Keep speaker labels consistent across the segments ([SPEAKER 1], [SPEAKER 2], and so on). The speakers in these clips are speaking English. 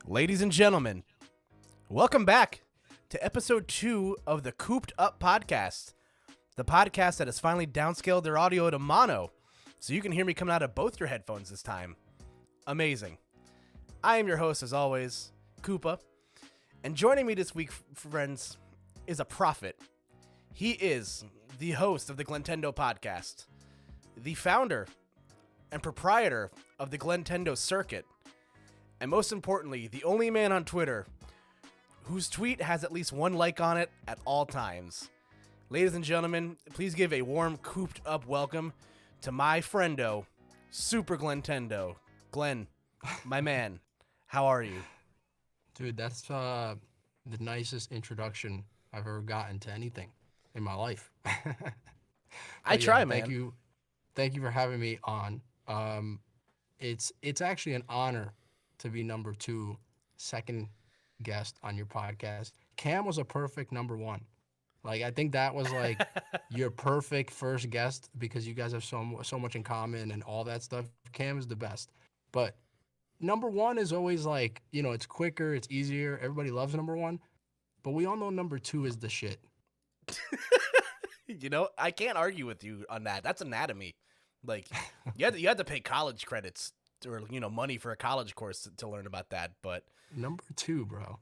[SPEAKER 1] Ladies and gentlemen, welcome back to episode 2 of the Koop'd podcast. The podcast that has finally downscaled their audio to mono, so you can hear me coming out of both your headphones this time. Amazing. I am your host, as always, Koopa, and joining me this week, friends, is a prophet. He is the host of the Glentendo podcast, the founder and proprietor of the Glentendo circuit, and most importantly, the only man on Twitter whose tweet has at least one like on it at all times. Ladies and gentlemen, please give a warm Koop'd welcome to my friendo, Super Glentendo. Glenn, my man, how are you?
[SPEAKER 2] Dude, that's the nicest introduction I've ever gotten to anything in my life.
[SPEAKER 1] I try, man.
[SPEAKER 2] Thank you for having me on. It's actually an honor to be number 2, second guest on your podcast. Cam was a perfect number 1. Like, I think that was like your perfect first guest because you guys have so much in common and all that stuff. Cam is the best. But number 1 is always like, you know, it's quicker, it's easier. Everybody loves number 1. But we all know number 2 is the shit.
[SPEAKER 1] You know, I can't argue with you on that. That's anatomy. Like, you had to pay college credits or, you know, money for a college course to learn about that. But
[SPEAKER 2] number 2, bro.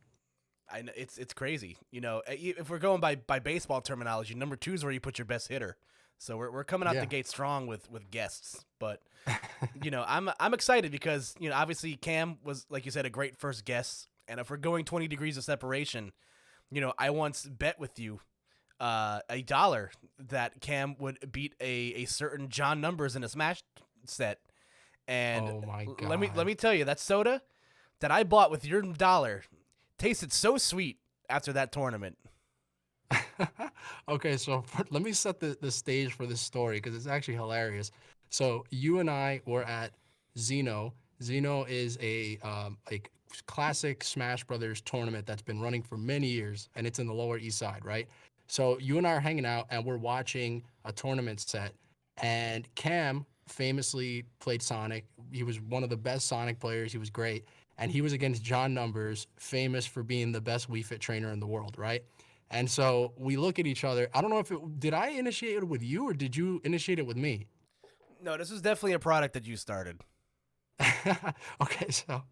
[SPEAKER 1] I know it's crazy. You know, if we're going by baseball terminology, number 2 is where you put your best hitter. So we're coming out the gate strong with guests. But you know, I'm excited because, you know, obviously Cam was, like you said, a great first guest. And if we're going 20 degrees of separation, you know, I once bet with you $1 that Cam would beat a certain John Numbers in a Smash set. And
[SPEAKER 2] oh my God.
[SPEAKER 1] let me tell you, that soda that I bought with your $1 tasted so sweet after that tournament.
[SPEAKER 2] Okay, so let me set the stage for this story because it's actually hilarious. So you and I were at Xeno. Xeno is a classic Smash Brothers tournament that's been running for many years, and it's in the Lower East Side, right? So you and I are hanging out, and we're watching a tournament set, and Cam famously played Sonic. He was one of the best Sonic players. He was great. And he was against John Numbers, famous for being the best Wii Fit trainer in the world, right? And so we look at each other. I don't know if did I initiate it with you or did you initiate it with me?
[SPEAKER 1] No, this was definitely a product that you started.
[SPEAKER 2] Okay, so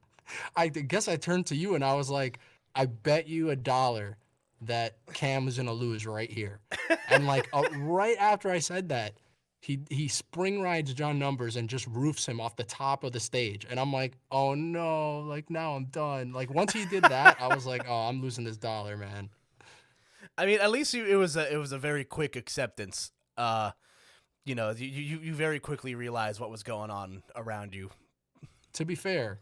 [SPEAKER 2] I guess I turned to you and I was like, I bet you $1 that Cam was gonna lose right here. And like right after I said that, he spring rides John Numbers and just roofs him off the top of the stage. And I'm like, oh no, like now I'm done. Like once he did that, I was like, oh, I'm losing this $1, man.
[SPEAKER 1] I mean, at least it was a very quick acceptance. You know, you very quickly realized what was going on around you.
[SPEAKER 2] To be fair,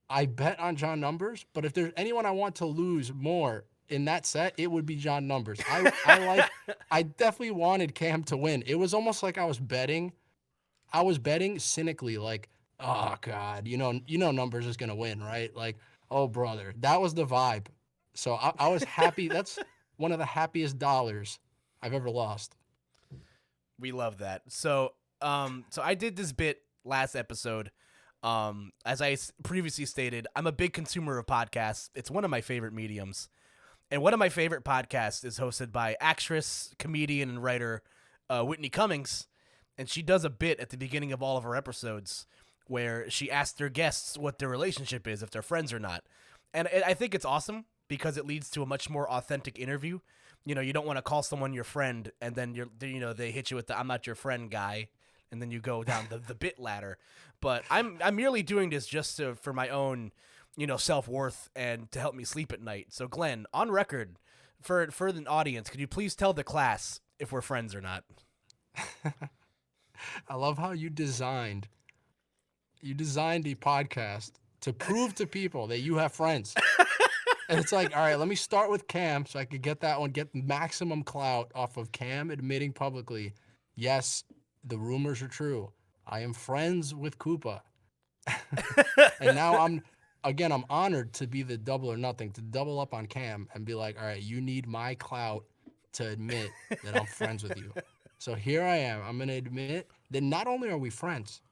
[SPEAKER 2] I bet on John Numbers, but if there's anyone I want to lose more in that set, it would be John Numbers. I definitely wanted Cam to win. It was almost like I was betting cynically, like, oh God, you know Numbers is gonna win, right? Like, oh brother, that was the vibe. So I was happy. That's one of the happiest dollars I've ever lost.
[SPEAKER 1] We love that. So I did this bit last episode. As I previously stated, I'm a big consumer of podcasts. It's one of my favorite mediums. And one of my favorite podcasts is hosted by actress, comedian, and writer Whitney Cummings. And she does a bit at the beginning of all of her episodes where she asks their guests what their relationship is, if they're friends or not. And I think it's awesome because it leads to a much more authentic interview. You know, you don't want to call someone your friend and then they hit you with the "I'm not your friend" guy, and then you go down the bit ladder. But I'm merely doing this just for my own, you know, self-worth and to help me sleep at night. So Glenn, on record, for the audience, could you please tell the class if we're friends or not?
[SPEAKER 2] I love how you designed a podcast to prove to people that you have friends. And it's like, all right, let me start with Cam so I could get that one, get maximum clout off of Cam admitting publicly, yes, the rumors are true. I am friends with Koopa. And now I'm honored to be the double or nothing, to double up on Cam and be like, all right, you need my clout to admit that I'm friends with you. So here I am. I'm going to admit that not only are we friends,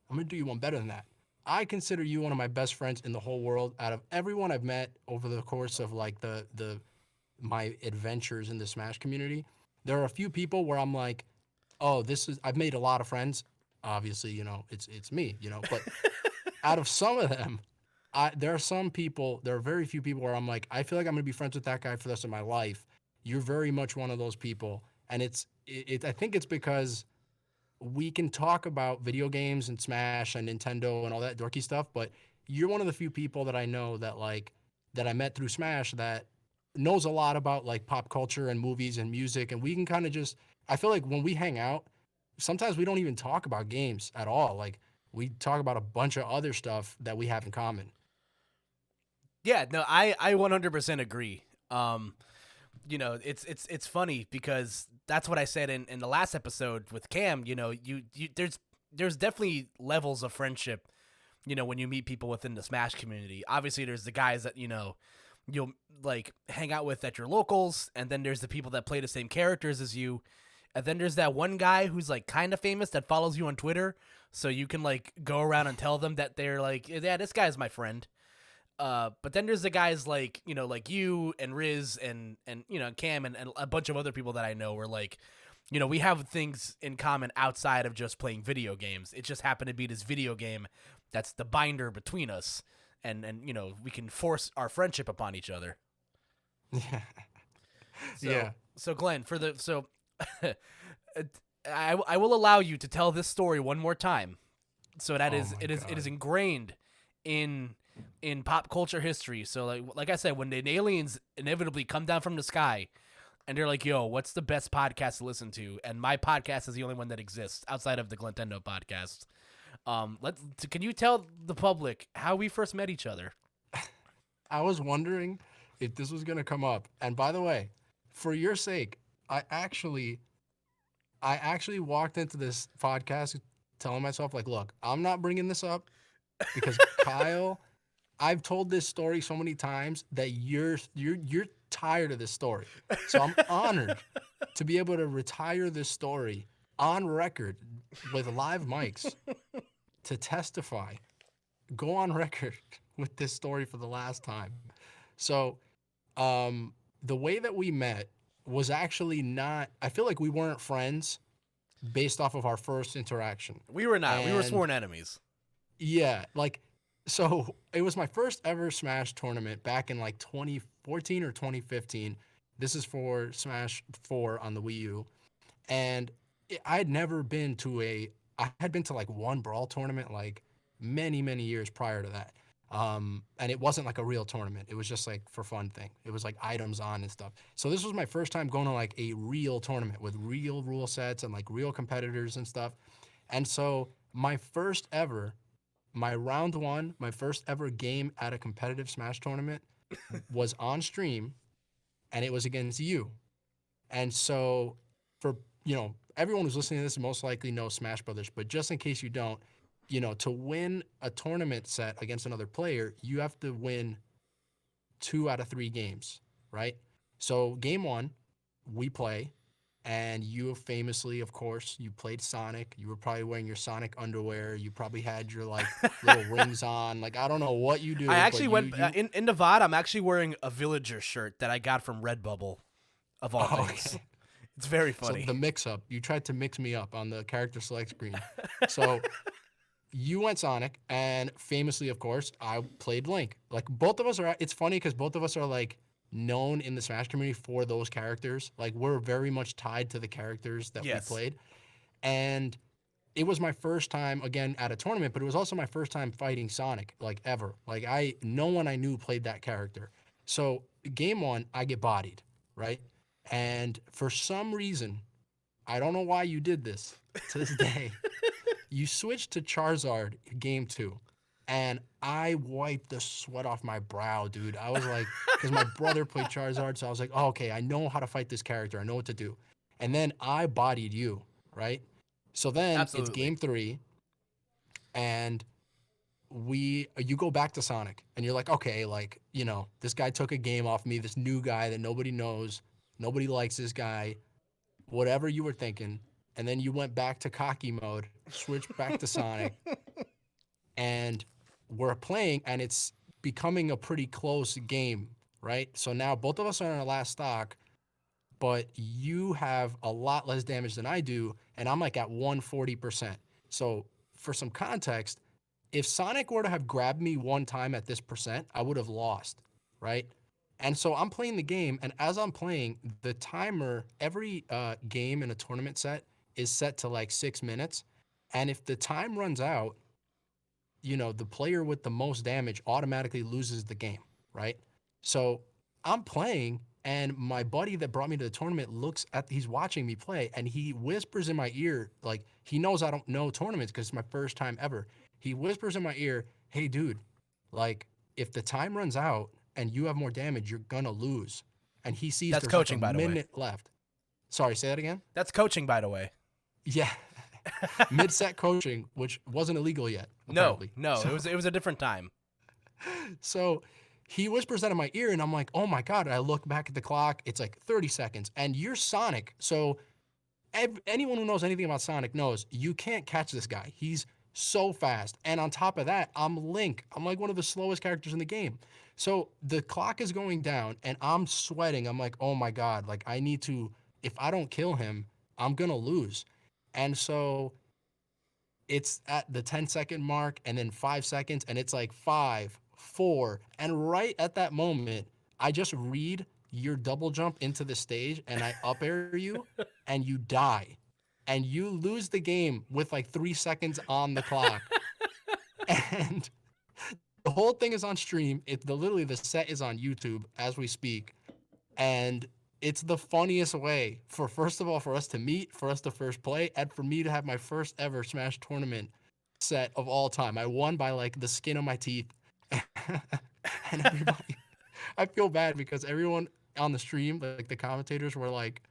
[SPEAKER 2] I'm going to do you one better than that. I consider you one of my best friends in the whole world. Out of everyone I've met over the course of like the my adventures in the Smash community, there are a few people where I'm like, oh, I've made a lot of friends. Obviously, it's me, but out of some of them, there are some people, there are very few people where I'm like, I feel like I'm gonna be friends with that guy for the rest of my life. You're very much one of those people, and I think it's because we can talk about video games and Smash and Nintendo and all that dorky stuff, but you're one of the few people that I know that I met through Smash that knows a lot about like pop culture and movies and music, and we can kind of just. I feel like when we hang out, sometimes we don't even talk about games at all. Like we talk about a bunch of other stuff that we have in common.
[SPEAKER 1] Yeah, no, I 100% agree. It's funny because that's what I said in the last episode with Cam. There's definitely levels of friendship. When you meet people within the Smash community, obviously there's the guys that you'll like hang out with at your locals, and then there's the people that play the same characters as you, and then there's that one guy who's like kind of famous that follows you on Twitter, so you can like go around and tell them that they're like, yeah, this guy's my friend. But then there's the guys like like you and Riz and Cam and a bunch of other people that I know were like, we have things in common outside of just playing video games. It just happened to be this video game that's the binder between us, and we can force our friendship upon each other.
[SPEAKER 2] Yeah.
[SPEAKER 1] So,
[SPEAKER 2] Yeah.
[SPEAKER 1] So Glenn, I will allow you to tell this story one more time. So that it is ingrained in pop culture history. So like I said, when the aliens inevitably come down from the sky and they're like, yo, what's the best podcast to listen to? And my podcast is the only one that exists outside of the Glentendo podcast. Can you tell the public how we first met each other?
[SPEAKER 2] I was wondering if this was going to come up. And by the way, for your sake, I actually walked into this podcast telling myself like, look, I'm not bringing this up because Kyle, I've told this story so many times that you're tired of this story. So I'm honored to be able to retire this story on record with live mics to testify, go on record with this story for the last time. So, the way that we met was actually not, I feel like we weren't friends based off of our first interaction.
[SPEAKER 1] We were not. We were
[SPEAKER 2] And
[SPEAKER 1] sworn enemies.
[SPEAKER 2] yeah, so it was my first ever Smash tournament back in like 2014 or 2015. This is for Smash 4 on the Wii U. And I had never been I had been to like one Brawl tournament like many, many years prior to that. And it wasn't like a real tournament. It was just like for fun thing. It was like items on and stuff. So this was my first time going to like a real tournament with real rule sets and like real competitors and stuff. And so my round one, my first ever game at a competitive Smash tournament was on stream, and it was against you. And so for, everyone who's listening to this most likely knows Smash Brothers, but just in case you don't, to win a tournament set against another player, you have to win 2 out of 3 games, right? So game 1, we play, and you famously, of course, you played Sonic. You were probably wearing your Sonic underwear. You probably had your like little rings on. Like I don't know what you do.
[SPEAKER 1] I actually went in Nevada. I'm actually wearing a Villager shirt that I got from Redbubble, of all things.
[SPEAKER 2] Okay.
[SPEAKER 1] It's very funny.
[SPEAKER 2] So the mix-up, you tried to mix me up on the character select screen. So you went Sonic, and famously, of course, I played Link. Like both of us are. It's funny because both of us are like known in the Smash community for those characters. Like we're very much tied to the characters that we played. And it was my first time again at a tournament, but it was also my first time fighting Sonic like ever. Like no one I knew played that character. So game 1, I get bodied, right? And for some reason, I don't know why you did this to this day. You switched to Charizard game 2. And I wiped the sweat off my brow, dude. I was like, because my brother played Charizard, so I was like, oh, okay, I know how to fight this character. I know what to do. And then I bodied you, right? So then It's game 3, and you go back to Sonic, and you're like, okay, like, this guy took a game off me, this new guy that nobody knows, nobody likes this guy, whatever you were thinking. And then you went back to cocky mode, switched back to Sonic, and we're playing, and it's becoming a pretty close game, right? So now both of us are on our last stock, but you have a lot less damage than I do, and I'm like at 140%. So for some context, if Sonic were to have grabbed me one time at this percent, I would have lost, right? And so I'm playing the game, and as I'm playing, the timer, every game in a tournament set is set to like 6 minutes. And if the time runs out, the player with the most damage automatically loses the game, right? So I'm playing, and my buddy that brought me to the tournament he's watching me play, and he whispers in my ear, like, he knows I don't know tournaments because it's my first time ever. He whispers in my ear, hey, dude, like, if the time runs out and you have more damage, you're gonna lose. And he sees
[SPEAKER 1] That's
[SPEAKER 2] there's
[SPEAKER 1] coaching,
[SPEAKER 2] like
[SPEAKER 1] by
[SPEAKER 2] a
[SPEAKER 1] the way.
[SPEAKER 2] minute left. Sorry, say that again?
[SPEAKER 1] That's coaching, by the way.
[SPEAKER 2] Yeah. Mid-set coaching, which wasn't illegal yet,
[SPEAKER 1] No,
[SPEAKER 2] apparently.
[SPEAKER 1] no, it was a different time.
[SPEAKER 2] So he whispers that in my ear, and I'm like, oh my God. And I look back at the clock. It's like 30 seconds. And you're Sonic. So anyone who knows anything about Sonic knows you can't catch this guy. He's so fast. And on top of that, I'm Link. I'm like one of the slowest characters in the game. So the clock is going down, and I'm sweating. I'm like, oh my God. Like, I need to, if I don't kill him, I'm going to lose. And so it's at the 10-second mark, and then 5 seconds, and it's like 5, 4. And right at that moment, I just read your double jump into the stage, and I up air you, and you die. And you lose the game with like 3 seconds on the clock. And the whole thing is on stream. Literally the set is on YouTube as we speak. And it's the funniest way first of all, for us to meet, for us to first play, and for me to have my first ever Smash tournament set of all time. I won by like the skin of my teeth. And everybody, I feel bad because everyone on the stream, like the commentators, were like,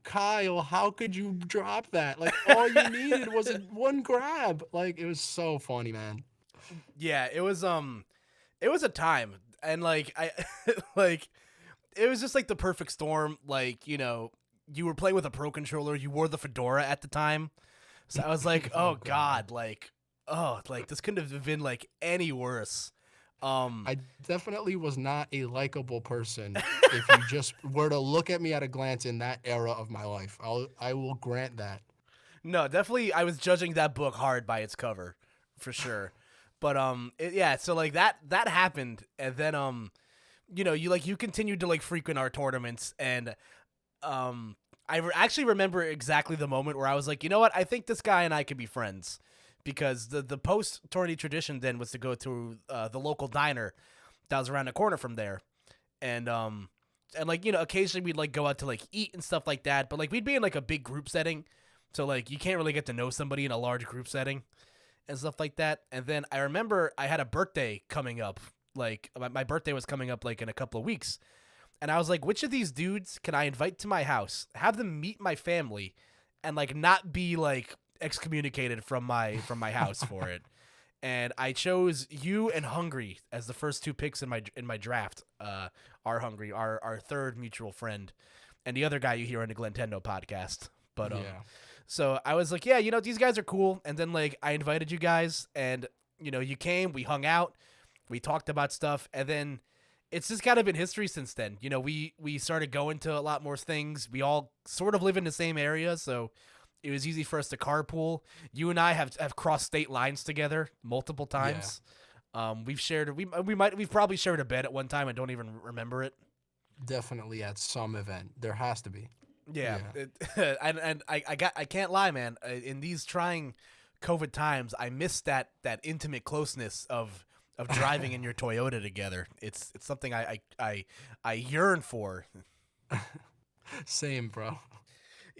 [SPEAKER 2] Kyle, how could you drop that? Like, all you needed was one grab. Like, it was so funny, man.
[SPEAKER 1] Yeah, it was a time, and like I like it was just like the perfect storm. Like, you were playing with a pro controller, you wore the fedora at the time, so I was like, oh God, like, this couldn't have been like any worse.
[SPEAKER 2] I definitely was not a likable person if you just were to look at me at a glance in that era of my life. I will grant that.
[SPEAKER 1] No, definitely I was judging that book hard by its cover, for sure. But yeah, so like that happened, and then you continued to like frequent our tournaments, and actually remember exactly the moment where I was like, you know what, I think this guy and I could be friends, because the post tourney tradition then was to go to the local diner that was around the corner from there, and like, occasionally we'd like go out to like eat and stuff like that, but like we'd be in like a big group setting, so like you can't really get to know somebody in a large group setting and stuff like that. And then I remember I had a birthday coming up. Like, my birthday was coming up like in a couple of weeks. And I was like, which of these dudes can I invite to my house, have them meet my family, and like not be like excommunicated from my house for it? And I chose you and Hungry as the first two picks in my draft. Our Hungry, our third mutual friend, and the other guy you hear on the Glentendo podcast. But
[SPEAKER 2] Yeah.
[SPEAKER 1] So I was like, yeah, these guys are cool. And then like I invited you guys, and you came, we hung out, we talked about stuff, and then it's just kind of been history since then. We started going to a lot more things. We all sort of live in the same area, so it was easy for us to carpool. You and I have crossed state lines together multiple times. Yeah. We've probably shared a bed at one time. I don't even remember it.
[SPEAKER 2] Definitely at some event. There has to be.
[SPEAKER 1] Yeah. And I can't lie, man. In these trying COVID times, I miss that intimate closeness of driving in your Toyota together. It's something I yearn for.
[SPEAKER 2] Same, bro.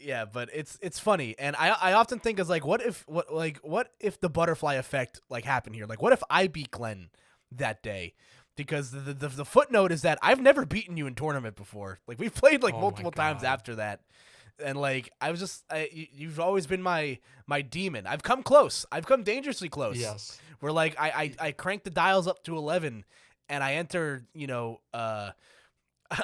[SPEAKER 1] Yeah, but it's funny, and I often think as like, what if the butterfly effect like happened here? Like, what if I beat Glenn that day? Because the footnote is that I've never beaten you in tournament before. Like, we've played like multiple times after that, and like I was just you've always been my demon. I've come close. I've come dangerously close.
[SPEAKER 2] Yes.
[SPEAKER 1] Where like I crank the dials up to 11, and I enter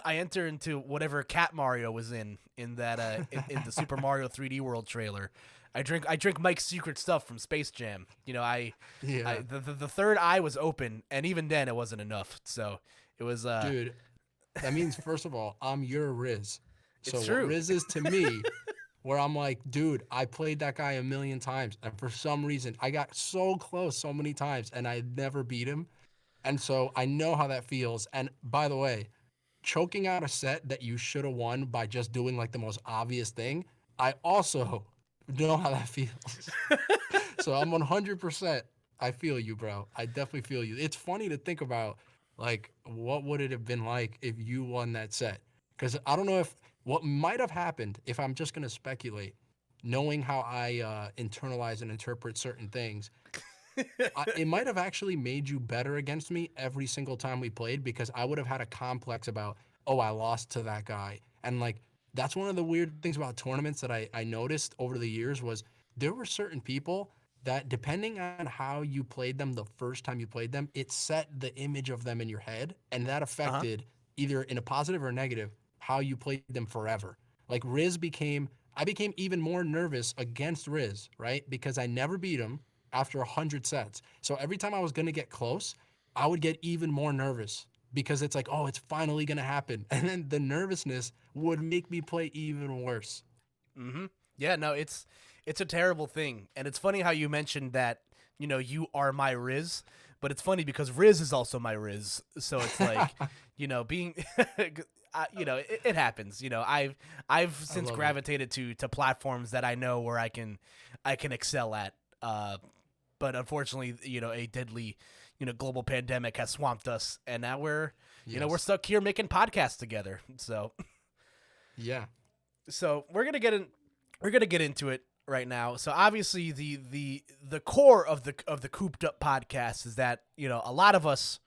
[SPEAKER 1] I enter into whatever Cat Mario was in that in the Super Mario 3D World trailer. I drink Mike's Secret stuff from Space Jam. You know,
[SPEAKER 2] Yeah,
[SPEAKER 1] the third eye was open, and even then it wasn't enough. So it was
[SPEAKER 2] dude. That means first of all, I'm your Riz. So
[SPEAKER 1] it's
[SPEAKER 2] what
[SPEAKER 1] true.
[SPEAKER 2] Riz is to me, where I'm like, dude, I played that guy a million times, and for some reason, I got so close so many times, and I never beat him. And so I know how that feels. And by the way, choking out a set that you should have won by just doing like the most obvious thing, I also know how that feels. So I'm 100%. I feel you, bro. I definitely feel you. It's funny to think about, like, what would it have been like if you won that set? Because I don't know if what might have happened, if I'm just going to speculate, knowing how I internalize and interpret certain things, it might have actually made you better against me every single time we played because I would have had a complex about, oh, I lost to that guy. And like, that's one of the weird things about tournaments that I noticed over the years was there were certain people that depending on how you played them the first time you played them, it set the image of them in your head. And that
[SPEAKER 1] Uh-huh.
[SPEAKER 2] affected either in a positive or negative how you played them forever. Like I became even more nervous against Riz, right? Because I never beat him after 100 sets. So every time I was going to get close, I would get even more nervous because it's like, oh, it's finally going to happen. And then the nervousness would make me play even worse.
[SPEAKER 1] Mm-hmm. Yeah, no, it's a terrible thing, and it's funny how you mentioned that. You know, you are my Riz, but it's funny because Riz is also my Riz. So it's like, you know, being, it happens. You know, I've
[SPEAKER 2] I
[SPEAKER 1] since
[SPEAKER 2] love it.
[SPEAKER 1] gravitated to platforms that I know where I can excel at. But unfortunately, you know, a deadly, you know, global pandemic has swamped us, and now we're
[SPEAKER 2] Yes.
[SPEAKER 1] stuck here making podcasts together. So
[SPEAKER 2] Yeah.
[SPEAKER 1] we're gonna get into it right now. So obviously the core of the Cooped Up podcast is that, you know, a lot of us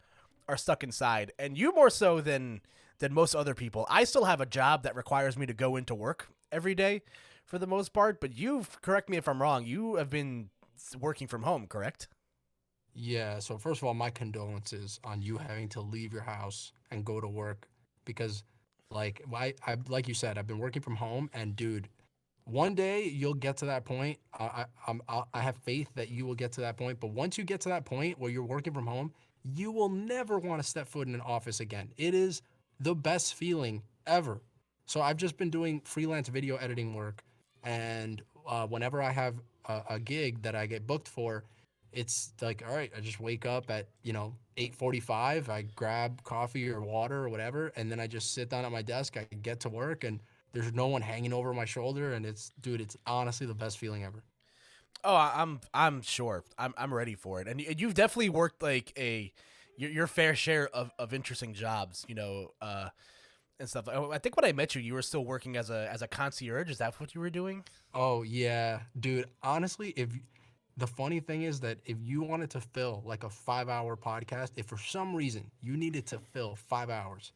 [SPEAKER 1] are stuck inside, and you more so than most other people. I still have a job that requires me to go into work every day for the most part, but you've, correct me if I'm wrong, you have been working from home, correct?
[SPEAKER 2] Yeah. So first of all, my condolences on you having to leave your house and go to work because I like you said, I've been working from home and dude, one day you'll get to that point. I have faith that you will get to that point. But once you get to that point where you're working from home, you will never want to step foot in an office again. It is the best feeling ever. So I've just been doing freelance video editing work, and whenever I have a gig that I get booked for, it's like, all right, I just wake up at 8:45. I grab coffee or water or whatever, and then I just sit down at my desk. I get to work, and there's no one hanging over my shoulder, and it's honestly the best feeling ever.
[SPEAKER 1] Oh, I'm sure. I'm ready for it. And you've definitely worked like your fair share of interesting jobs, you know, and stuff. I think when I met you, you were still working as a concierge. Is that what you were doing?
[SPEAKER 2] Oh yeah, dude. Honestly, if the funny thing is that if you wanted to fill like a 5-hour podcast, if for some reason you needed to fill 5 hours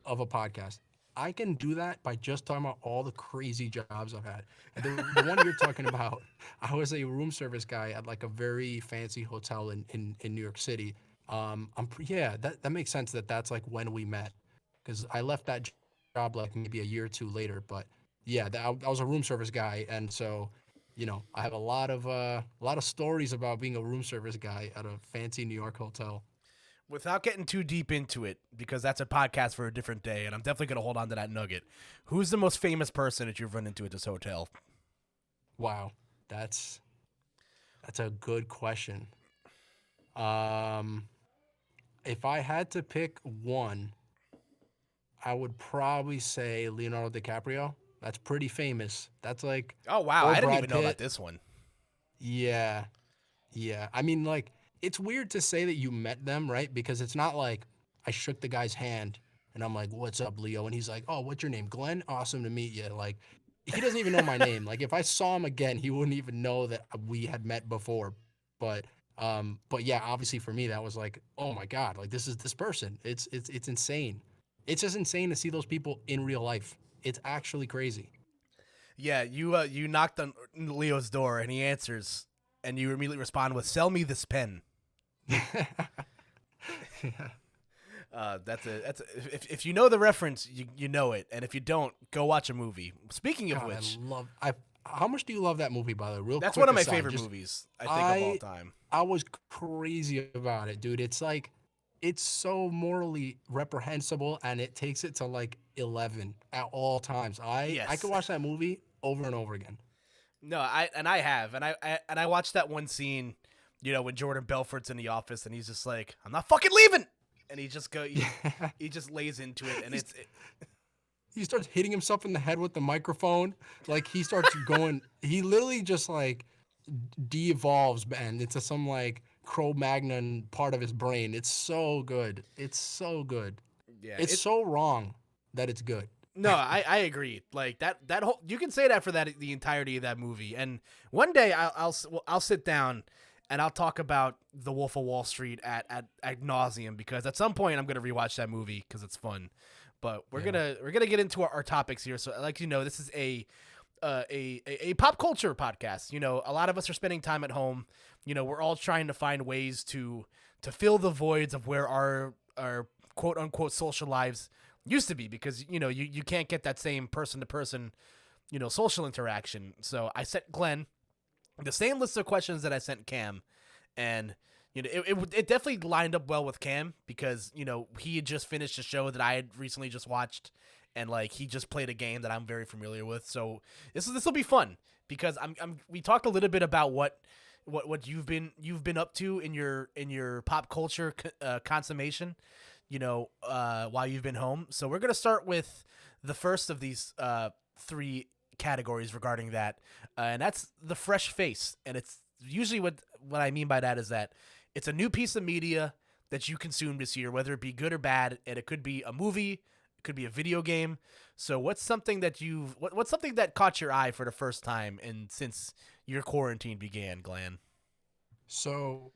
[SPEAKER 2] of a podcast, I can do that by just talking about all the crazy jobs I've had. The one you're talking about, I was a room service guy at like a very fancy hotel in New York City. Yeah, that makes sense that that's like when we met because I left that job like maybe a year or two later. But yeah, I was a room service guy, and so I have a lot of stories about being a room service guy at a fancy New York hotel.
[SPEAKER 1] Without getting too deep into it, because that's a podcast for a different day, and I'm definitely gonna hold on to that nugget. Who's the most famous person that you've run into at this hotel?
[SPEAKER 2] Wow, that's that's a good question. Um, if I had to pick one, I would probably say Leonardo DiCaprio. That's pretty famous. That's like,
[SPEAKER 1] Oh wow,
[SPEAKER 2] or
[SPEAKER 1] I didn't
[SPEAKER 2] Brad
[SPEAKER 1] even know about
[SPEAKER 2] Pitt.
[SPEAKER 1] this one.
[SPEAKER 2] Yeah, yeah. I mean, like, it's weird to say that you met them, right? Because it's not like I shook the guy's hand and I'm like, "What's up, Leo?" And he's like, "Oh, what's your name, Glenn? Awesome to meet you." Like, he doesn't even know my name. Like, if I saw him again, he wouldn't even know that we had met before. But yeah, obviously for me, that was like, oh my god, like this is this person. It's insane. It's just insane to see those people in real life. It's actually crazy.
[SPEAKER 1] Yeah, you knocked on Leo's door and he answers, and you immediately respond with "Sell me this pen."
[SPEAKER 2] Yeah.
[SPEAKER 1] If you know the reference, you know it, and if you don't, go watch a movie. Speaking of
[SPEAKER 2] God,
[SPEAKER 1] which,
[SPEAKER 2] I How much do you love that movie, by the way? Real
[SPEAKER 1] That's one
[SPEAKER 2] quick
[SPEAKER 1] of my
[SPEAKER 2] aside,
[SPEAKER 1] favorite
[SPEAKER 2] just
[SPEAKER 1] movies, I think, of all
[SPEAKER 2] I
[SPEAKER 1] time.
[SPEAKER 2] I was crazy about it, dude. It's like it's so morally reprehensible, and it takes it to like 11 at all times. I could
[SPEAKER 1] Yes.
[SPEAKER 2] watch that movie over and over again.
[SPEAKER 1] No, I have, and I watched that one scene, when Jordan Belfort's in the office and he's just like, "I'm not fucking leaving," and
[SPEAKER 2] Yeah.
[SPEAKER 1] he just lays into it, and
[SPEAKER 2] He's,
[SPEAKER 1] it's
[SPEAKER 2] he starts hitting himself in the head with the microphone. Like he starts going. He literally just like de-evolves, man, into some like Cro-Magnon part of his brain. It's so good. It's so good.
[SPEAKER 1] yeah,
[SPEAKER 2] It's so wrong that it's good.
[SPEAKER 1] no, I agree. Like that whole you can say that for the entirety of that movie. And one day I'll sit down and I'll talk about The Wolf of Wall Street at nauseum, because at some point I'm gonna rewatch that movie because it's fun. But
[SPEAKER 2] Yeah.
[SPEAKER 1] we're gonna get into our topics here. So like this is a pop culture podcast. A lot of us are spending time at home. We're all trying to find ways to fill the voids of where our quote unquote social lives used to be, because you can't get that same person to person social interaction. So I sent Glenn the same list of questions that I sent Cam, and it definitely lined up well with Cam, because he had just finished a show that I had recently just watched, and like he just played a game that I'm very familiar with. So this will be fun, because we talked a little bit about what you've been up to in your pop culture consummation, while you've been home. So we're gonna start with the first of these three categories regarding that, and that's the fresh face. And it's usually what I mean by that is that it's a new piece of media that you consumed this year, whether it be good or bad, and it could be a movie, it could be a video game. So what's something that what's something that caught your eye for the first time and since your quarantine began, Glenn?
[SPEAKER 2] So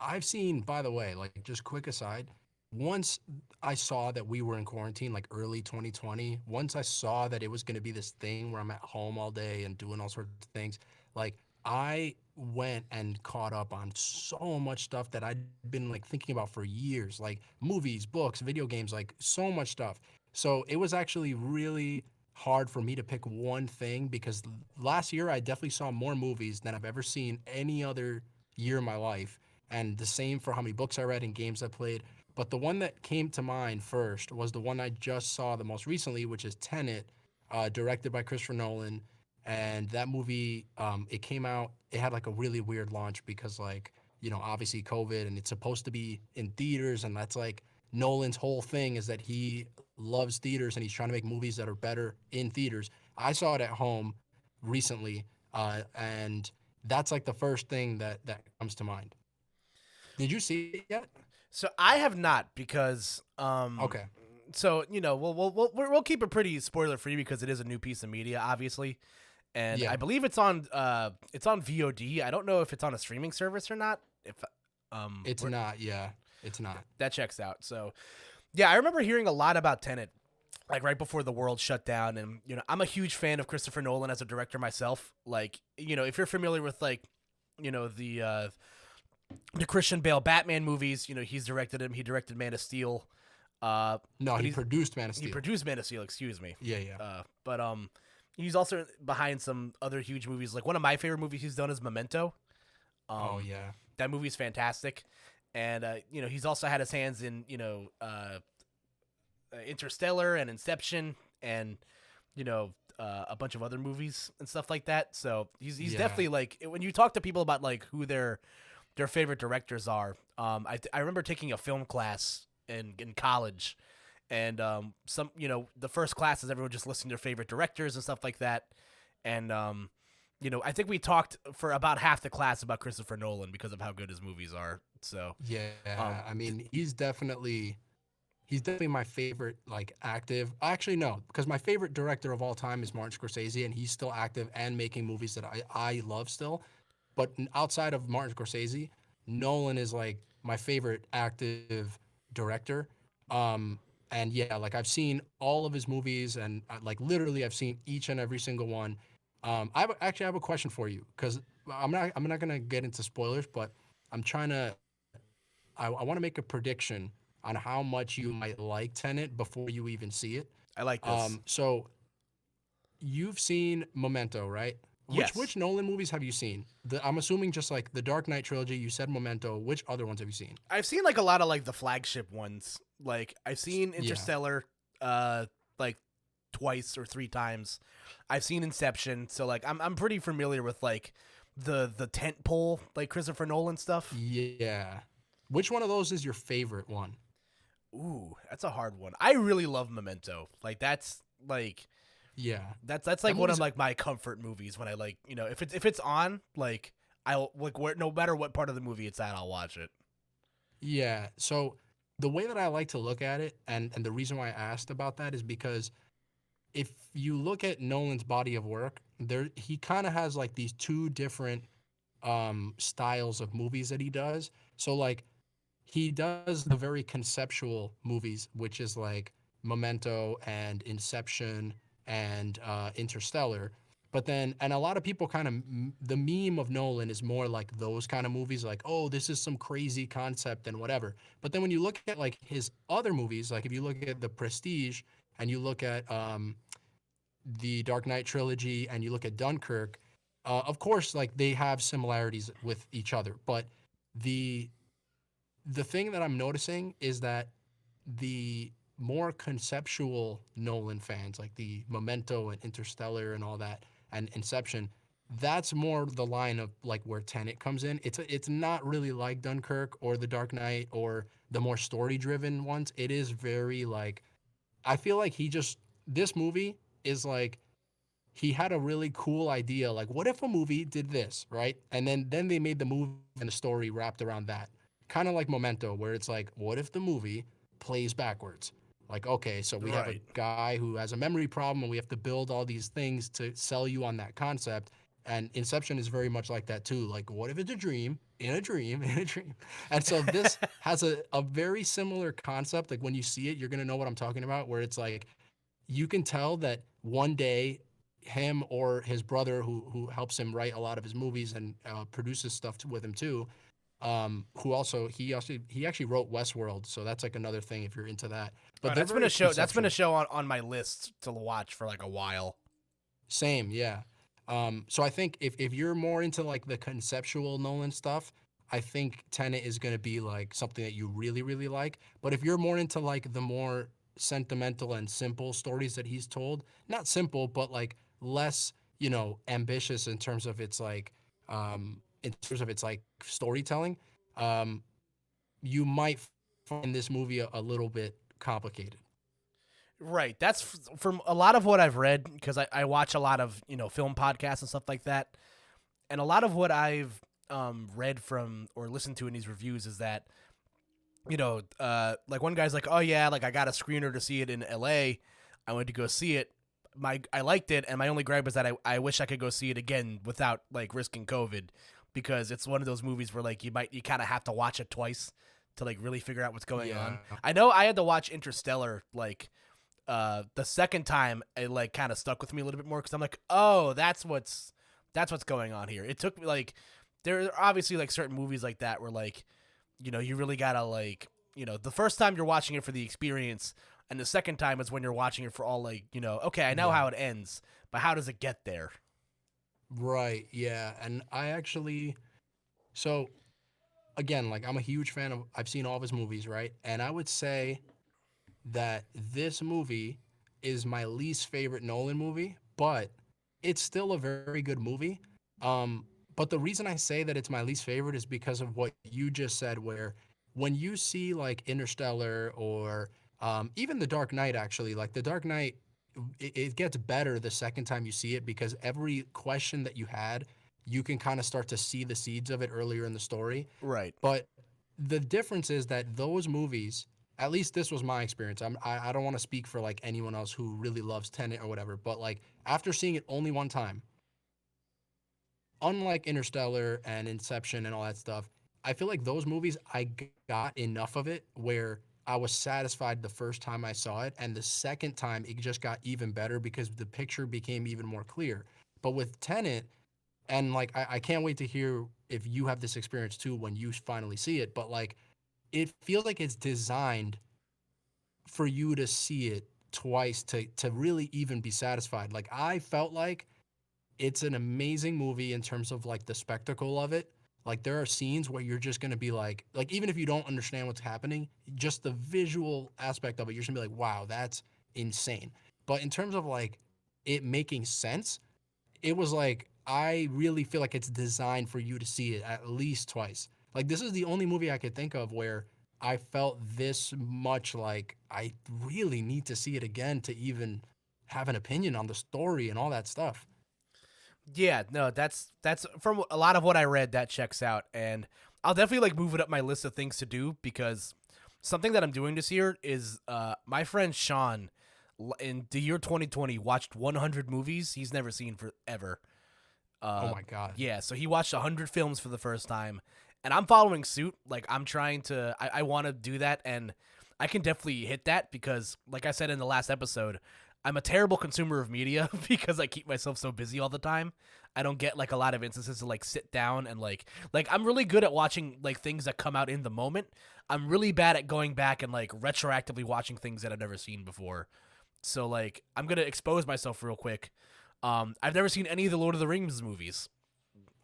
[SPEAKER 2] I've seen, by the way, like just quick aside, once I saw that we were in quarantine, like early 2020, once I saw that it was going to be this thing where I'm at home all day and doing all sorts of things, like I went and caught up on so much stuff that I'd been like thinking about for years, like movies, books, video games, like so much stuff. So it was actually really hard for me to pick one thing, because last year I definitely saw more movies than I've ever seen any other year in my life, and the same for how many books I read and games I played. But the one that came to mind first was the one I just saw the most recently, which is Tenet, directed by Christopher Nolan. And that movie, it came out, it had like a really weird launch because, like, obviously COVID, and it's supposed to be in theaters. And that's like Nolan's whole thing, is that he loves theaters and he's trying to make movies that are better in theaters. I saw it at home recently, and that's like the first thing that comes to mind. Did you see it yet?
[SPEAKER 1] So I have not, because
[SPEAKER 2] Okay.
[SPEAKER 1] so we'll keep it pretty spoiler free, because it is a new piece of media, obviously, and I
[SPEAKER 2] Yeah.
[SPEAKER 1] believe it's on VOD. I don't know if it's on a streaming service or not. If
[SPEAKER 2] It's not. Yeah. It's not.
[SPEAKER 1] that checks out. So yeah, I remember hearing a lot about Tenet, like right before the world shut down, and I'm a huge fan of Christopher Nolan as a director myself. Like if you're familiar with like the Christian Bale Batman movies, he's directed him. He directed Man of Steel.
[SPEAKER 2] No,
[SPEAKER 1] But
[SPEAKER 2] he produced Man of
[SPEAKER 1] he
[SPEAKER 2] Steel.
[SPEAKER 1] produced Man of Steel. Excuse me.
[SPEAKER 2] Yeah. Yeah.
[SPEAKER 1] But he's also behind some other huge movies. Like one of my favorite movies he's done is Memento.
[SPEAKER 2] Oh
[SPEAKER 1] Um,
[SPEAKER 2] yeah.
[SPEAKER 1] that movie's fantastic, and he's also had his hands in Interstellar and Inception, and a bunch of other movies and stuff like that. So he's
[SPEAKER 2] Yeah.
[SPEAKER 1] definitely, like, when you talk to people about like who their favorite directors are. I remember taking a film class in college, and some the first class is everyone just listing their favorite directors and stuff like that, and I think we talked for about half the class about Christopher Nolan because of how good his movies are. So
[SPEAKER 2] Yeah.
[SPEAKER 1] um,
[SPEAKER 2] I mean, he's definitely my favorite, like, active. Actually, no, because my favorite director of all time is Martin Scorsese, and he's still active and making movies that I love still. But outside of Martin Scorsese, Nolan is like my favorite active director. Um, and yeah, like I've seen all of his movies, and like literally I've seen each and every single one. Actually have a question for you, because I'm not gonna get into spoilers, but I'm trying to I want to make a prediction on how much you might like Tenet before you even see it.
[SPEAKER 1] I like this.
[SPEAKER 2] So you've seen Memento, right? Which
[SPEAKER 1] Yes.
[SPEAKER 2] Nolan movies have you seen? I'm assuming just like the Dark Knight trilogy. You said Memento. Which other ones have you seen?
[SPEAKER 1] I've seen like a lot of like the flagship ones. Like I've seen
[SPEAKER 2] Yeah,
[SPEAKER 1] Interstellar like twice or three times. I've seen Inception, so like I'm pretty familiar with like the tent pole like Christopher Nolan stuff.
[SPEAKER 2] yeah. Which one of those is your favorite one?
[SPEAKER 1] Ooh, that's a hard one. I really love Memento. Like
[SPEAKER 2] Yeah,
[SPEAKER 1] that's
[SPEAKER 2] that
[SPEAKER 1] like one of
[SPEAKER 2] movie's
[SPEAKER 1] like my comfort movies when I like, you know, if it's on, like I'll like where no matter what part of the movie it's at, I'll watch it.
[SPEAKER 2] yeah. So the way that I like to look at it, and the reason why I asked about that is because if you look at Nolan's body of work, there he kind of has like these two different styles of movies that he does. So like he does the very conceptual movies, which is like Memento and Inception and Interstellar. But then, and a lot of people kind of, the meme of Nolan is more like those kind of movies, like, oh, this is some crazy concept and whatever. But then when you look at like his other movies, like if you look at The Prestige and you look at the Dark Knight trilogy and you look at Dunkirk, of course, like they have similarities with each other. But the the thing that I'm noticing is that the more conceptual Nolan fans, like the Memento and Interstellar and all that, and Inception, that's more the line of like where Tenet comes in. It's not really like Dunkirk or The Dark Knight or the more story driven ones. It is very like I feel like he just this movie is like he had a really cool idea like what if a movie did this, right? And then they made the movie and the story wrapped around that, kind of like Memento, where it's like what if the movie plays backwards, like okay, so we have a
[SPEAKER 1] Right.
[SPEAKER 2] guy who has a memory problem and we have to build all these things to sell you on that concept. And Inception is very much like that too, like what if it's a dream in a dream in a dream. And so this has a very similar concept. Like when you see it, you're going to know what I'm talking about, where it's like you can tell that one day him or his brother who helps him write a lot of his movies and produces stuff with him too, who also he actually wrote Westworld, so that's like another thing if you're into that. But they're
[SPEAKER 1] That's been a
[SPEAKER 2] very
[SPEAKER 1] show. That's been a
[SPEAKER 2] conceptual.
[SPEAKER 1] show on my list to watch for like a while.
[SPEAKER 2] Same, yeah. So I think if you're more into like the conceptual Nolan stuff, I think Tenet is going to be like something that you really really like. But if you're more into like the more sentimental and simple stories that he's told, not simple, but like less, ambitious in terms of its like storytelling, um, you might find this movie a little bit complicated.
[SPEAKER 1] Right. That's from a lot of what I've read because I watch a lot of, you know, film podcasts and stuff like that. And a lot of what I've read from or listened to in these reviews is that, you know, like one guy's like, oh yeah, like I got a screener to see it in LA. I went to go see it. I liked it, and my only gripe is that I wish I could go see it again without like risking COVID, because it's one of those movies where like you kind of have to watch it twice to like really figure out what's going on.
[SPEAKER 2] Yeah.
[SPEAKER 1] I know I had to watch Interstellar like the second time. It like kind of stuck with me a little bit more because I'm like, oh, that's what's going on here. It took me like there are obviously like certain movies like that where like, you know, you really gotta like, you know, the first time you're watching it for the experience, and the second time is when you're watching it for all like, you know, okay, I know
[SPEAKER 2] Yeah.
[SPEAKER 1] how it ends, but how does it get there?
[SPEAKER 2] Right. Yeah. And I actually, so again, like I'm a huge fan of, I've seen all of his movies, right? And I would say that this movie is my least favorite Nolan movie, but it's still a very good movie. Um, but the reason I say that it's my least favorite is because of what you just said, where when you see like Interstellar or even The Dark Knight, actually, like The Dark Knight, it gets better the second time you see it because every question that you had, you can kind of start to see the seeds of it earlier in the story.
[SPEAKER 1] Right.
[SPEAKER 2] But the difference is that those movies, at least this was my experience. I don't want to speak for like anyone else who really loves Tenet or whatever, but like after seeing it only one time, unlike Interstellar and Inception and all that stuff, I feel like those movies got enough of it where I was satisfied the first time I saw it, and the second time it just got even better because the picture became even more clear. But with Tenet, and like I can't wait to hear if you have this experience too when you finally see it, but like it feels like it's designed for you to see it twice to really even be satisfied. Like I felt like it's an amazing movie in terms of like the spectacle of it. Like there are scenes where you're just gonna be like even if you don't understand what's happening, just the visual aspect of it, you're just gonna be like, wow, that's insane. But in terms of like it making sense, it was like I really feel like it's designed for you to see it at least twice. Like this is the only movie I could think of where I felt this much like I really need to see it again to even have an opinion on the story and all that stuff.
[SPEAKER 1] Yeah, no, that's from a lot of what I read that checks out, and I'll definitely like move it up my list of things to do because something that I'm doing this year is my friend Sean in the year 2020 watched 100 movies he's never seen forever.
[SPEAKER 2] Oh
[SPEAKER 1] Uh,
[SPEAKER 2] my god.
[SPEAKER 1] yeah, so he watched 100 films for the first time, and I'm following suit. Like I'm trying to, I want to do that, and I can definitely hit that because, like I said in the last episode, I'm a terrible consumer of media because I keep myself so busy all the time. I don't get like a lot of instances to like sit down and like I'm really good at watching like things that come out in the moment. I'm really bad at going back and like retroactively watching things that I've never seen before. So like I'm gonna expose myself real quick. I've never seen any of the Lord of the Rings movies.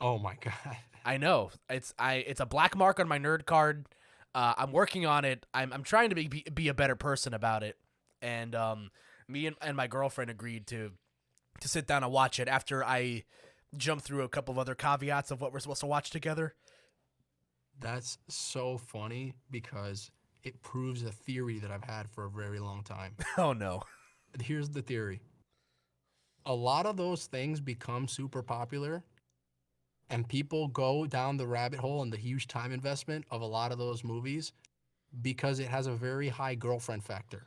[SPEAKER 2] Oh my god.
[SPEAKER 1] I know it's a black mark on my nerd card. I'm working on it. I'm trying to be a better person about it. And me and my girlfriend agreed to sit down and watch it after I jumped through a couple of other caveats of what we're supposed to watch together.
[SPEAKER 2] That's so funny because it proves a theory that I've had for a very long time.
[SPEAKER 1] Oh no.
[SPEAKER 2] Here's the theory. A lot of those things become super popular and people go down the rabbit hole and the huge time investment of a lot of those movies because it has a very high girlfriend factor.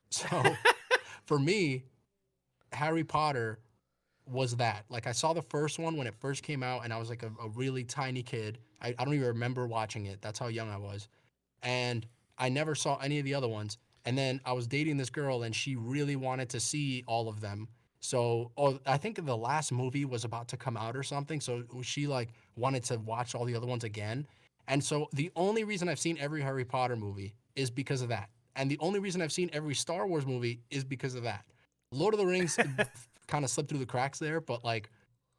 [SPEAKER 2] So for me, Harry Potter was that. Like I saw the first one when it first came out and I was like a really tiny kid. I don't even remember watching it. That's how young I was. And I never saw any of the other ones. And then I was dating this girl and she really wanted to see all of them. So, oh, I think the last movie was about to come out or something. So she like wanted to watch all the other ones again. And so the only reason I've seen every Harry Potter movie is because of that. And the only reason I've seen every Star Wars movie is because of that. Lord of the Rings kind of slipped through the cracks there, but like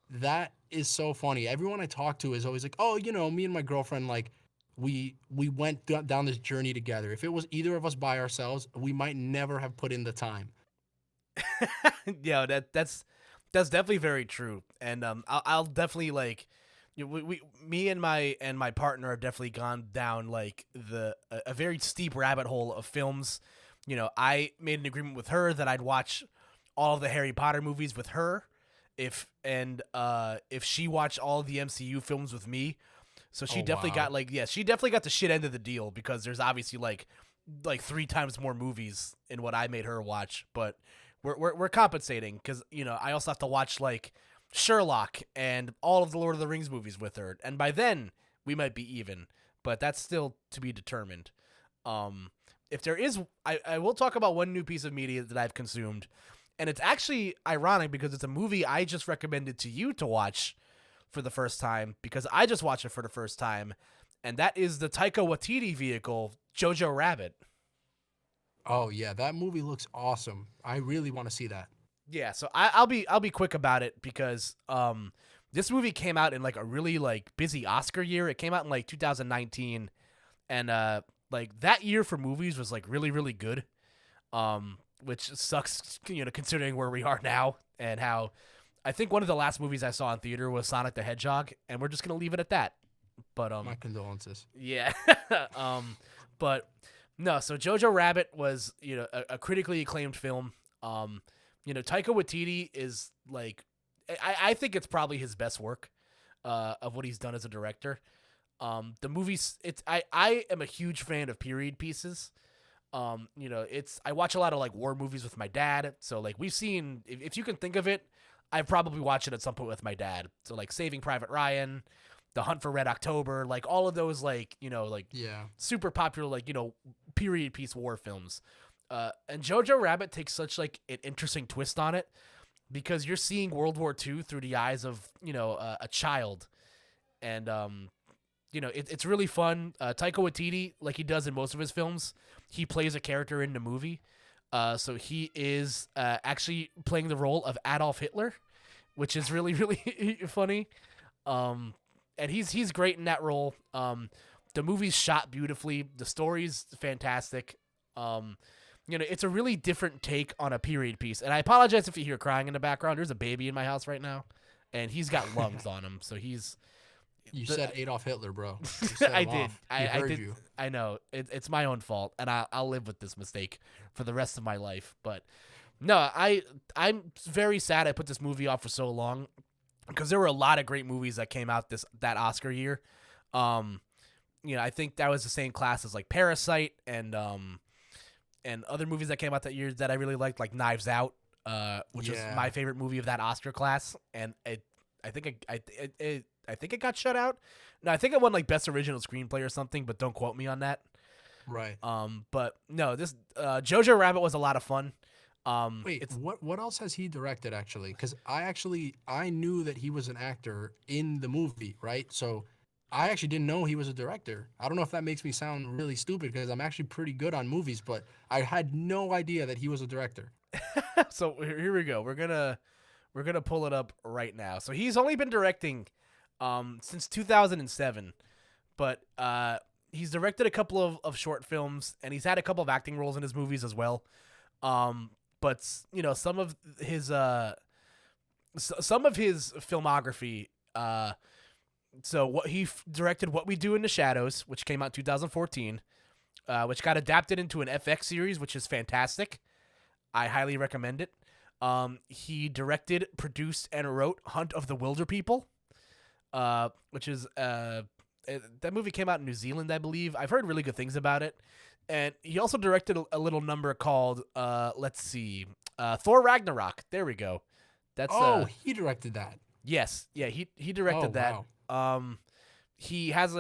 [SPEAKER 2] that is so funny. Everyone I talk to is always like, "Oh, you know, me and my girlfriend like we went down this journey together. If it was either of us by ourselves, we might never have put in the time."
[SPEAKER 1] Yeah, that's definitely very true, and I'll definitely like, you know, me and my partner have definitely gone down like a very steep rabbit hole of films. You know, I made an agreement with her that I'd watch all of the Harry Potter movies with her, if she watched all of the MCU films with me. So she
[SPEAKER 2] Oh
[SPEAKER 1] definitely
[SPEAKER 2] wow.
[SPEAKER 1] got like, yeah, she definitely got the shit end of the deal because there's obviously like three times more movies in what I made her watch, but we're compensating because you know I also have to watch like Sherlock and all of the Lord of the Rings movies with her, and by then we might be even, but that's still to be determined. If there is, I will talk about one new piece of media that I've consumed, and it's actually ironic because it's a movie I just recommended to you to watch for the first time because I just watched it for the first time, and that is the Taika Waititi vehicle, Jojo Rabbit.
[SPEAKER 2] Oh yeah, that movie looks awesome. I really want to see that.
[SPEAKER 1] Yeah, so I'll be quick about it because this movie came out in like a really like busy Oscar year. It came out in like 2019, and like that year for movies was like really good. Which sucks, you know, considering where we are now and how I think one of the last movies I saw in theater was Sonic the Hedgehog, and we're just gonna leave it at that. But
[SPEAKER 2] My condolences.
[SPEAKER 1] yeah, but no. So Jojo Rabbit was, you know, a critically acclaimed film. You know, Taika Waititi is like, I think it's probably his best work, of what he's done as a director. The movies, I am a huge fan of period pieces. You know, I watch a lot of like war movies with my dad. So like we've seen, if you can think of it, I've probably watched it at some point with my dad. So like Saving Private Ryan, The Hunt for Red October, like all of those like, you know, like
[SPEAKER 2] Yeah.
[SPEAKER 1] super popular like, you know, period piece war films. And Jojo Rabbit takes such like an interesting twist on it because you're seeing World War II through the eyes of, you know, a child. And you know, it's really fun. Taika Waititi, like he does in most of his films, he plays a character in the movie. So he is actually playing the role of Adolf Hitler, which is really really funny. Um, and he's great in that role. The movie's shot beautifully. The story's fantastic. Um, it's a really different take on a period piece. And I apologize if you hear crying in the background. There's a baby in my house right now, and he's got lungs on him, so he's.
[SPEAKER 2] You said Adolf Hitler, bro. You set
[SPEAKER 1] I
[SPEAKER 2] him
[SPEAKER 1] did.
[SPEAKER 2] off. He
[SPEAKER 1] I
[SPEAKER 2] heard
[SPEAKER 1] did.
[SPEAKER 2] you.
[SPEAKER 1] I know. It's my own fault, and I'll live with this mistake for the rest of my life. But no, I'm very sad I put this movie off for so long because there were a lot of great movies that came out that Oscar year. I think that was the same class as like Parasite and other movies that came out that year that I really liked, like Knives Out, which was my favorite movie of that Oscar class, and I think it got shut out. No, I think it won like Best Original Screenplay or something, but don't quote me on that.
[SPEAKER 2] Right.
[SPEAKER 1] But no, this Jojo Rabbit was a lot of fun.
[SPEAKER 2] Wait, what else has he directed actually? Because I knew that he was an actor in the movie, right? So I actually didn't know he was a director. I don't know if that makes me sound really stupid because I'm actually pretty good on movies, but I had no idea that he was a director.
[SPEAKER 1] So here we go. We're gonna pull it up right now. So he's only been directing since 2007, but he's directed a couple of short films and he's had a couple of acting roles in his movies as well. But some of his filmography. So what he directed, What We Do in the Shadows, which came out in 2014, which got adapted into an FX series, which is fantastic. I highly recommend it. He directed, produced, and wrote Hunt of the Wilder People, which is that movie came out in New Zealand, I believe. I've heard really good things about it. And he also directed a little number called, Thor Ragnarok. There we go. That's
[SPEAKER 2] he directed that.
[SPEAKER 1] Yes, yeah, he directed that.
[SPEAKER 2] Wow.
[SPEAKER 1] He has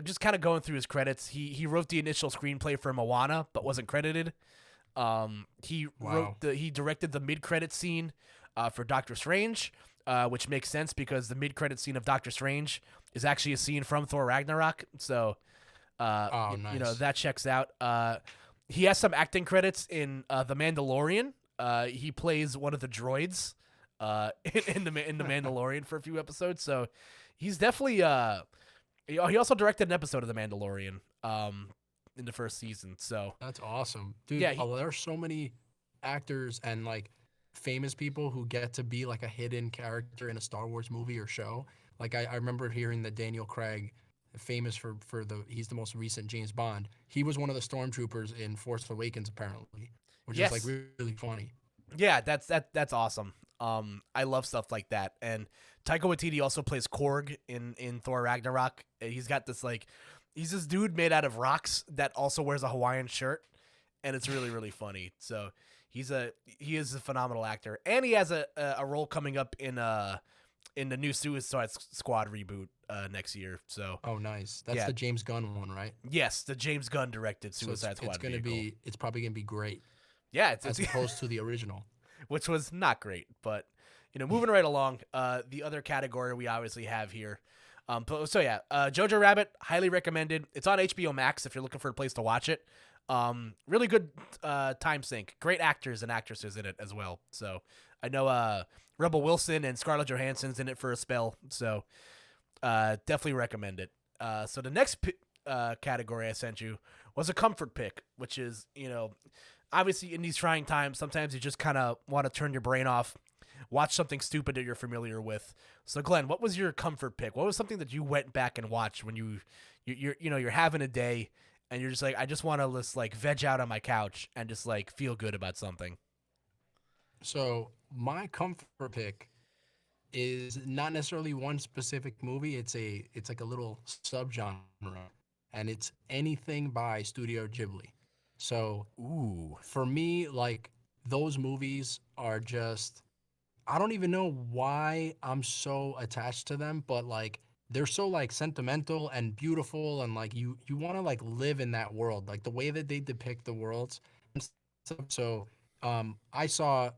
[SPEAKER 1] just kind of going through his credits. He wrote the initial screenplay for Moana, but wasn't credited. He directed the mid-credit scene for Doctor Strange, which makes sense because the mid-credit scene of Doctor Strange is actually a scene from Thor Ragnarok. So,
[SPEAKER 2] nice.
[SPEAKER 1] That checks out. He has some acting credits in The Mandalorian. He plays one of the droids in the Mandalorian for a few episodes. So he's definitely he also directed an episode of The Mandalorian in the first season. So
[SPEAKER 2] that's awesome, dude.
[SPEAKER 1] Yeah,
[SPEAKER 2] there's so many actors and like famous people who get to be like a hidden character in a Star Wars movie or show. Like I remember hearing that Daniel Craig, famous for he's the most recent James Bond. He was one of the stormtroopers in Force Awakens apparently, which is like really funny.
[SPEAKER 1] Yeah, that's awesome. I love stuff like that. And Taika Waititi also plays Korg in Thor Ragnarok. He's got this he's this dude made out of rocks that also wears a Hawaiian shirt, and it's really really funny. So he is a phenomenal actor, and he has a role coming up in the new Suicide Squad reboot next year. So
[SPEAKER 2] nice. That's the James Gunn one, right?
[SPEAKER 1] Yes, the James Gunn directed Suicide Squad.
[SPEAKER 2] It's probably gonna be great.
[SPEAKER 1] Yeah,
[SPEAKER 2] as opposed to the original,
[SPEAKER 1] which was not great. But moving right along, the other category we obviously have here. Jojo Rabbit, highly recommended. It's on HBO Max if you're looking for a place to watch it. Really good time sink. Great actors and actresses in it as well. So I know Rebel Wilson and Scarlett Johansson's in it for a spell. So definitely recommend it. So the next category I sent you was a comfort pick, which is, obviously in these trying times, sometimes you just kind of want to turn your brain off, watch something stupid that you're familiar with. So Glenn, what was your comfort pick? What was something that you went back and watched when you're having a day and you're just like, I just want to just like veg out on my couch and just like feel good about something?
[SPEAKER 2] So my comfort pick is not necessarily one specific movie. It's like a little subgenre, and it's anything by Studio Ghibli. So for me, like those movies are just, I don't even know why I'm so attached to them, but like they're so like sentimental and beautiful, and like you want to like live in that world, like the way that they depict the worlds and stuff. So I saw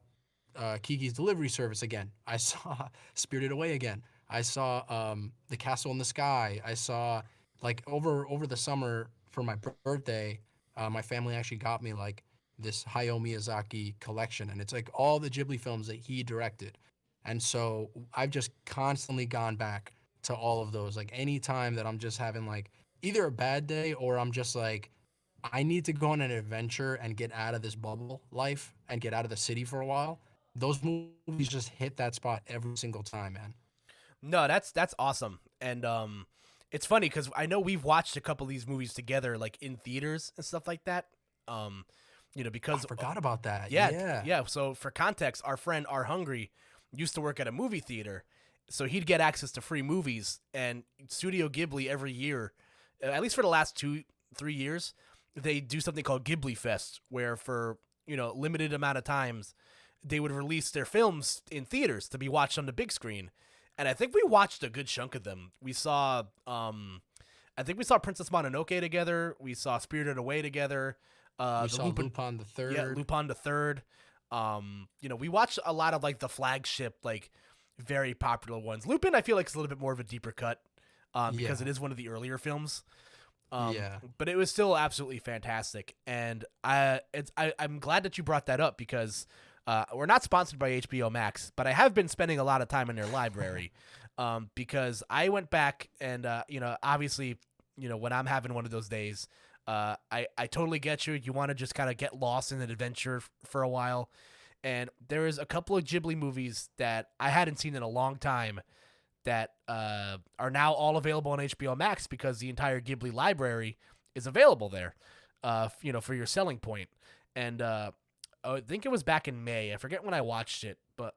[SPEAKER 2] Kiki's Delivery Service again. I saw Spirited Away again. I saw The Castle in the Sky. I saw like over the summer for my birthday, my family actually got me like this Hayao Miyazaki collection, and it's like all the Ghibli films that he directed. And so I've just constantly gone back to all of those. Like anytime that I'm just having like either a bad day or I'm just like I need to go on an adventure and get out of this bubble life and get out of the city for a while. Those movies just hit that spot every single time, man.
[SPEAKER 1] No, that's awesome. And it's funny because I know we've watched a couple of these movies together, like in theaters and stuff like that. Um,
[SPEAKER 2] I
[SPEAKER 1] because
[SPEAKER 2] forgot about that.
[SPEAKER 1] yeah,
[SPEAKER 2] Yeah.
[SPEAKER 1] yeah. So for context, our friend R Hungry used to work at a movie theater, so he'd get access to free movies. And Studio Ghibli every year, at least for the last 2-3 years, they do something called Ghibli Fest, where for limited amount of times they would release their films in theaters to be watched on the big screen. And I think we watched a good chunk of them. We saw, I think we saw Princess Mononoke together. We saw Spirited Away together.
[SPEAKER 2] We saw Lupin the Third.
[SPEAKER 1] Yeah, Lupin the Third. We watched a lot of like the flagship, like very popular ones. Lupin, I feel like is a little bit more of a deeper cut, because it is one of the earlier films. But it was still absolutely fantastic, and I'm glad that you brought that up because we're not sponsored by HBO Max, but I have been spending a lot of time in their library, because I went back and obviously when I'm having one of those days. I totally get you. You want to just kind of get lost in an adventure for a while. And there is a couple of Ghibli movies that I hadn't seen in a long time that are now all available on HBO Max because the entire Ghibli library is available there, for your selling point. And I think it was back in May. I forget when I watched it, but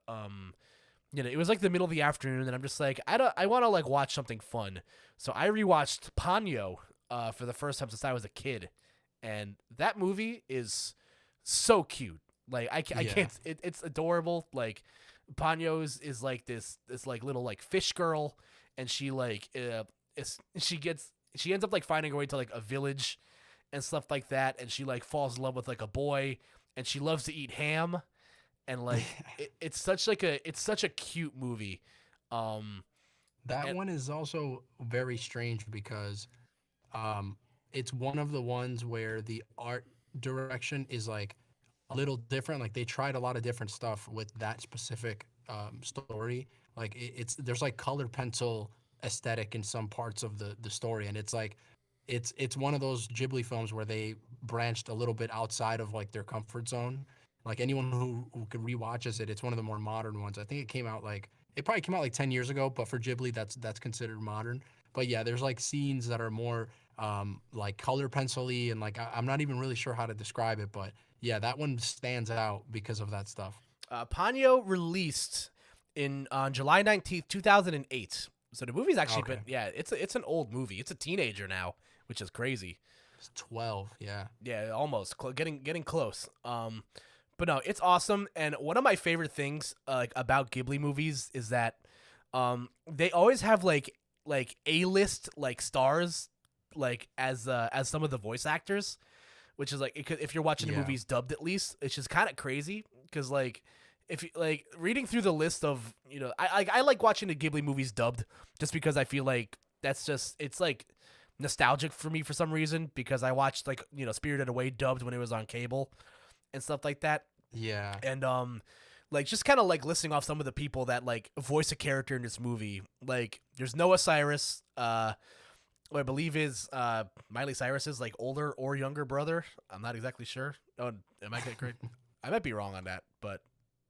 [SPEAKER 1] it was like the middle of the afternoon, and I'm just like, I want to like watch something fun. So I rewatched Ponyo for the first time since I was a kid, and that movie is so cute. Like I can't. It's adorable. Like Ponyo is like this like little like fish girl, and she like she ends up like finding her way to like a village and stuff like that, and she like falls in love with like a boy, and she loves to eat ham, and like it's such a cute movie.
[SPEAKER 2] That one is also very strange because it's one of the ones where the art direction is like a little different. Like they tried a lot of different stuff with that specific story. Like there's like colored pencil aesthetic in some parts of the story, and it's like it's one of those Ghibli films where they branched a little bit outside of like their comfort zone. Like anyone who could rewatches it, it's one of the more modern ones. I think it probably came out like 10 years ago, but for Ghibli that's considered modern. But yeah, there's like scenes that are more like color pencil-y, and like I'm not even really sure how to describe it, but yeah, that one stands out because of that stuff.
[SPEAKER 1] Ponyo released on July 19th, 2008. So the movie's actually
[SPEAKER 2] Okay.
[SPEAKER 1] it's an old movie. It's a teenager now, which is crazy.
[SPEAKER 2] It's 12, yeah.
[SPEAKER 1] Yeah, almost getting close. But no, it's awesome. And one of my favorite things like about Ghibli movies is that they always have like A-list like stars like as some of the voice actors, which is like if you're watching the
[SPEAKER 2] Yeah.
[SPEAKER 1] movies dubbed at least, it's just kind of crazy because like if you like reading through the list of I like watching the Ghibli movies dubbed just because I feel like it's like nostalgic for me for some reason because I watched like Spirited Away dubbed when it was on cable and stuff like that.
[SPEAKER 2] Yeah.
[SPEAKER 1] And like just kind of like listing off some of the people that like voice a character in this movie. Like there's Noah Cyrus, who I believe is Miley Cyrus's like older or younger brother. I'm not exactly sure. Oh, am I getting correct? I might be wrong on that, but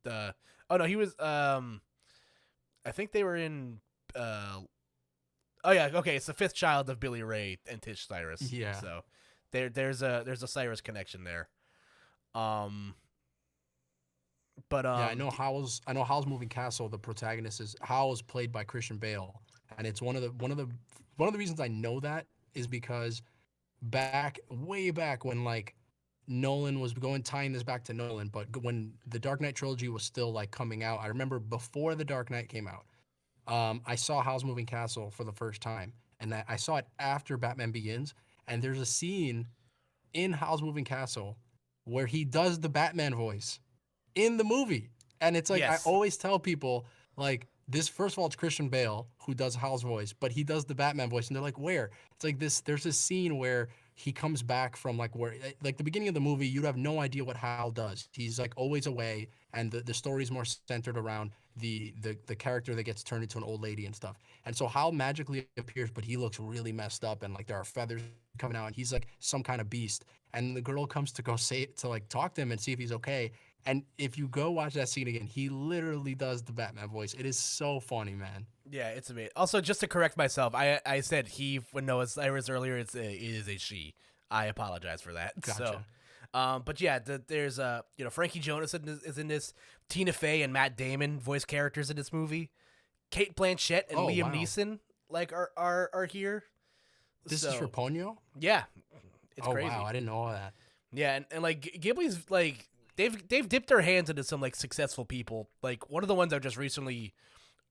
[SPEAKER 1] oh no, he was I think they were in oh yeah, okay, it's the fifth child of Billy Ray and Tish Cyrus.
[SPEAKER 2] Yeah.
[SPEAKER 1] So there's a Cyrus connection there. But
[SPEAKER 2] Yeah, I know Howl's Moving Castle. The protagonist is Howl's played by Christian Bale, and it's one of the reasons I know that is because way back when like Nolan was tying this back to Nolan, but when the Dark Knight trilogy was still like coming out, I remember before the Dark Knight came out, I saw Howl's Moving Castle for the first time, and I saw it after Batman Begins, and there's a scene in Howl's Moving Castle where he does the Batman voice in the movie. And it's like,
[SPEAKER 1] Yes.
[SPEAKER 2] I always tell people, like, this, first of all, it's Christian Bale who does Hal's voice, but he does the Batman voice. And they're like, where? It's like there's this scene where he comes back from like where like the beginning of the movie, you'd have no idea what Hal does. He's like always away, and the story's more centered around the character that gets turned into an old lady and stuff. And so Hal magically appears, but he looks really messed up, and like there are feathers coming out, and he's like some kind of beast. And the girl comes to go say to like talk to him and see if he's okay. And if you go watch that scene again, he literally does the Batman voice. It is so funny, man.
[SPEAKER 1] Yeah, it's amazing. Also, just to correct myself, I said he when Noah Cyrus earlier. It is a she. I apologize for that.
[SPEAKER 2] Gotcha.
[SPEAKER 1] So, but yeah, there's Frankie Jonas is in this. Tina Fey and Matt Damon voice characters in this movie. Kate Blanchett and
[SPEAKER 2] Oh,
[SPEAKER 1] Liam
[SPEAKER 2] wow.
[SPEAKER 1] Neeson are here.
[SPEAKER 2] This is for Ponyo?
[SPEAKER 1] Yeah, it's
[SPEAKER 2] Oh,
[SPEAKER 1] crazy.
[SPEAKER 2] wow. I didn't know all that.
[SPEAKER 1] Yeah, and like Ghibli's like they've dipped their hands into some like successful people. Like one of the ones I just recently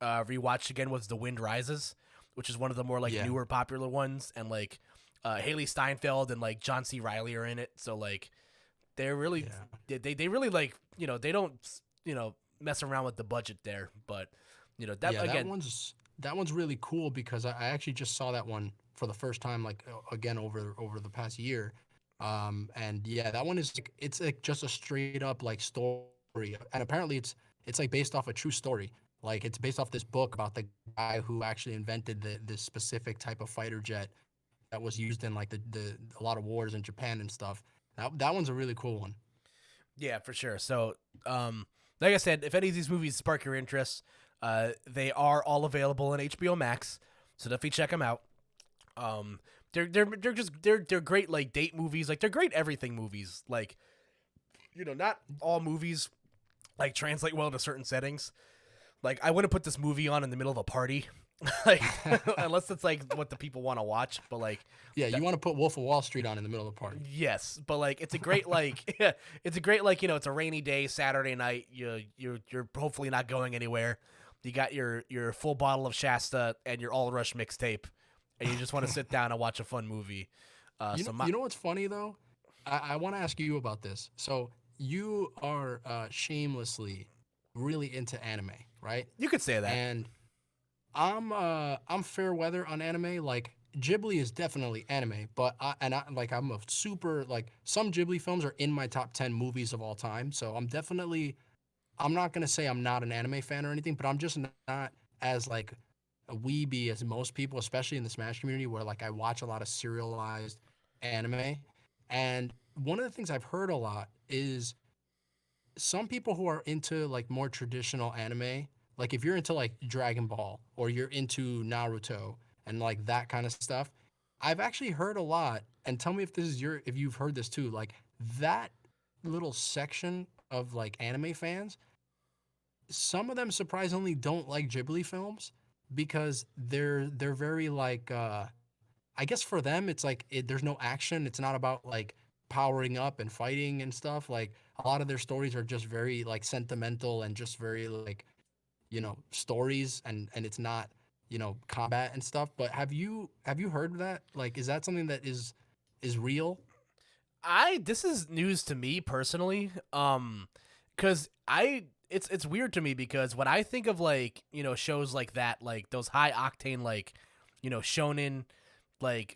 [SPEAKER 1] rewatched again was The Wind Rises, which is one of the more like
[SPEAKER 2] Yeah.
[SPEAKER 1] newer popular ones, and like Haley Steinfeld and like John C. Reilly are in it. So like they're really they really like they don't mess around with the budget there, but that
[SPEAKER 2] Yeah,
[SPEAKER 1] again.
[SPEAKER 2] that one's really cool because I actually just saw that one for the first time, like again over the past year. And yeah, that one is like it's like just a straight up like story, and apparently it's like based off a true story. Like it's based off this book about the guy who actually invented this specific type of fighter jet that was used in like the a lot of wars in Japan and stuff. That one's a really cool one.
[SPEAKER 1] Yeah, for sure. So, like I said, if any of these movies spark your interest, they are all available on HBO Max. So definitely check them out. They're great like date movies. Like they're great everything movies. Like, not all movies like translate well to certain settings. Like I wouldn't put this movie on in the middle of a party, like unless it's like what the people want to watch. But like,
[SPEAKER 2] Yeah, you want to put Wolf of Wall Street on in the middle of the party.
[SPEAKER 1] yes, but like it's a great like it's a great like it's a rainy day Saturday night. You're hopefully not going anywhere. You got your full bottle of Shasta and your All Rush mixtape, and you just want to sit down and watch a fun movie.
[SPEAKER 2] You know what's funny though? I want to ask you about this. So you are shamelessly really into anime, right?
[SPEAKER 1] you could say that.
[SPEAKER 2] And I'm fair weather on anime. Like Ghibli is definitely anime, but I'm a super like some Ghibli films are in my top 10 movies of all time. So I'm not gonna say I'm not an anime fan or anything, but I'm just not as like a weeby as most people, especially in the Smash community, where like I watch a lot of serialized anime. And one of the things I've heard a lot is some people who are into like more traditional anime, like if you're into like Dragon Ball or you're into Naruto and like that kind of stuff, I've actually heard a lot, and tell me if if you've heard this too, like that little section of like anime fans, some of them surprisingly don't like Ghibli films because they're very like I guess for them it's like there's no action. It's not about like powering up and fighting and stuff. Like a lot of their stories are just very like sentimental and just very like stories and it's not combat and stuff. But have you heard of that? Like is that something that is real?
[SPEAKER 1] This is news to me personally. Cause it's weird to me because when I think of like, shows like that, like those high octane, like, shonen, like,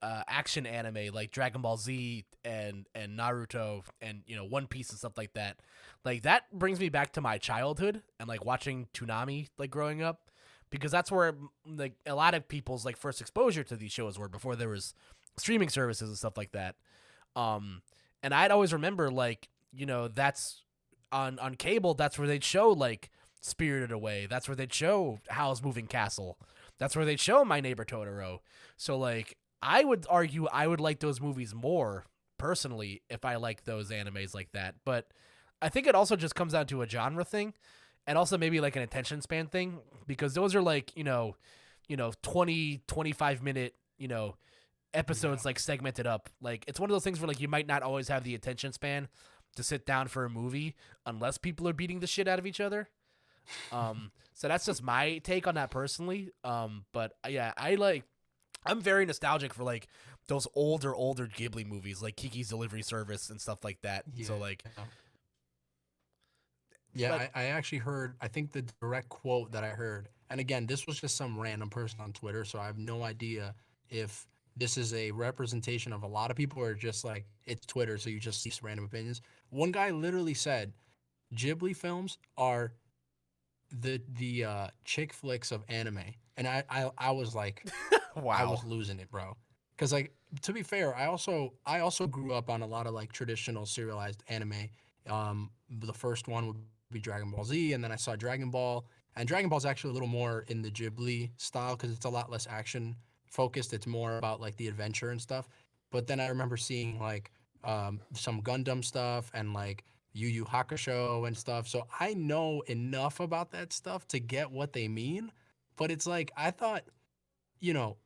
[SPEAKER 1] action anime like Dragon Ball Z and Naruto and, One Piece and stuff like that brings me back to my childhood and like watching Toonami, like growing up, because that's where like a lot of people's like first exposure to these shows were before there was streaming services and stuff like that. And I'd always remember like, that's on cable. That's where they'd show like Spirited Away. That's where they'd show Howl's Moving Castle. That's where they'd show My Neighbor Totoro. So like, I would argue I would like those movies more personally if I like those animes like that. But I think it also just comes down to a genre thing and also maybe like an attention span thing, because those are like, 20, 25 minute, episodes like segmented up. Like it's one of those things where like you might not always have the attention span to sit down for a movie unless people are beating the shit out of each other. So that's just my take on that personally. But yeah, I'm very nostalgic for like those older Ghibli movies like Kiki's Delivery Service and stuff like that.
[SPEAKER 2] Yeah.
[SPEAKER 1] So like,
[SPEAKER 2] Yeah,
[SPEAKER 1] but
[SPEAKER 2] I actually heard, I think the direct quote that I heard, and again, this was just some random person on Twitter, so I have no idea if this is a representation of a lot of people, or just like it's Twitter, so you just see random opinions. One guy literally said Ghibli films are the chick flicks of anime, and I was like, I
[SPEAKER 1] Wow.
[SPEAKER 2] was losing it, bro. Because like, to be fair, I also grew up on a lot of like traditional serialized anime. The first one would be Dragon Ball Z, and then I saw Dragon Ball. And Dragon Ball is actually a little more in the Ghibli style because it's a lot less action focused. It's more about like the adventure and stuff. But then I remember seeing like some Gundam stuff and like Yu Yu Hakusho and stuff. So I know enough about that stuff to get what they mean. But it's like I thought, you know,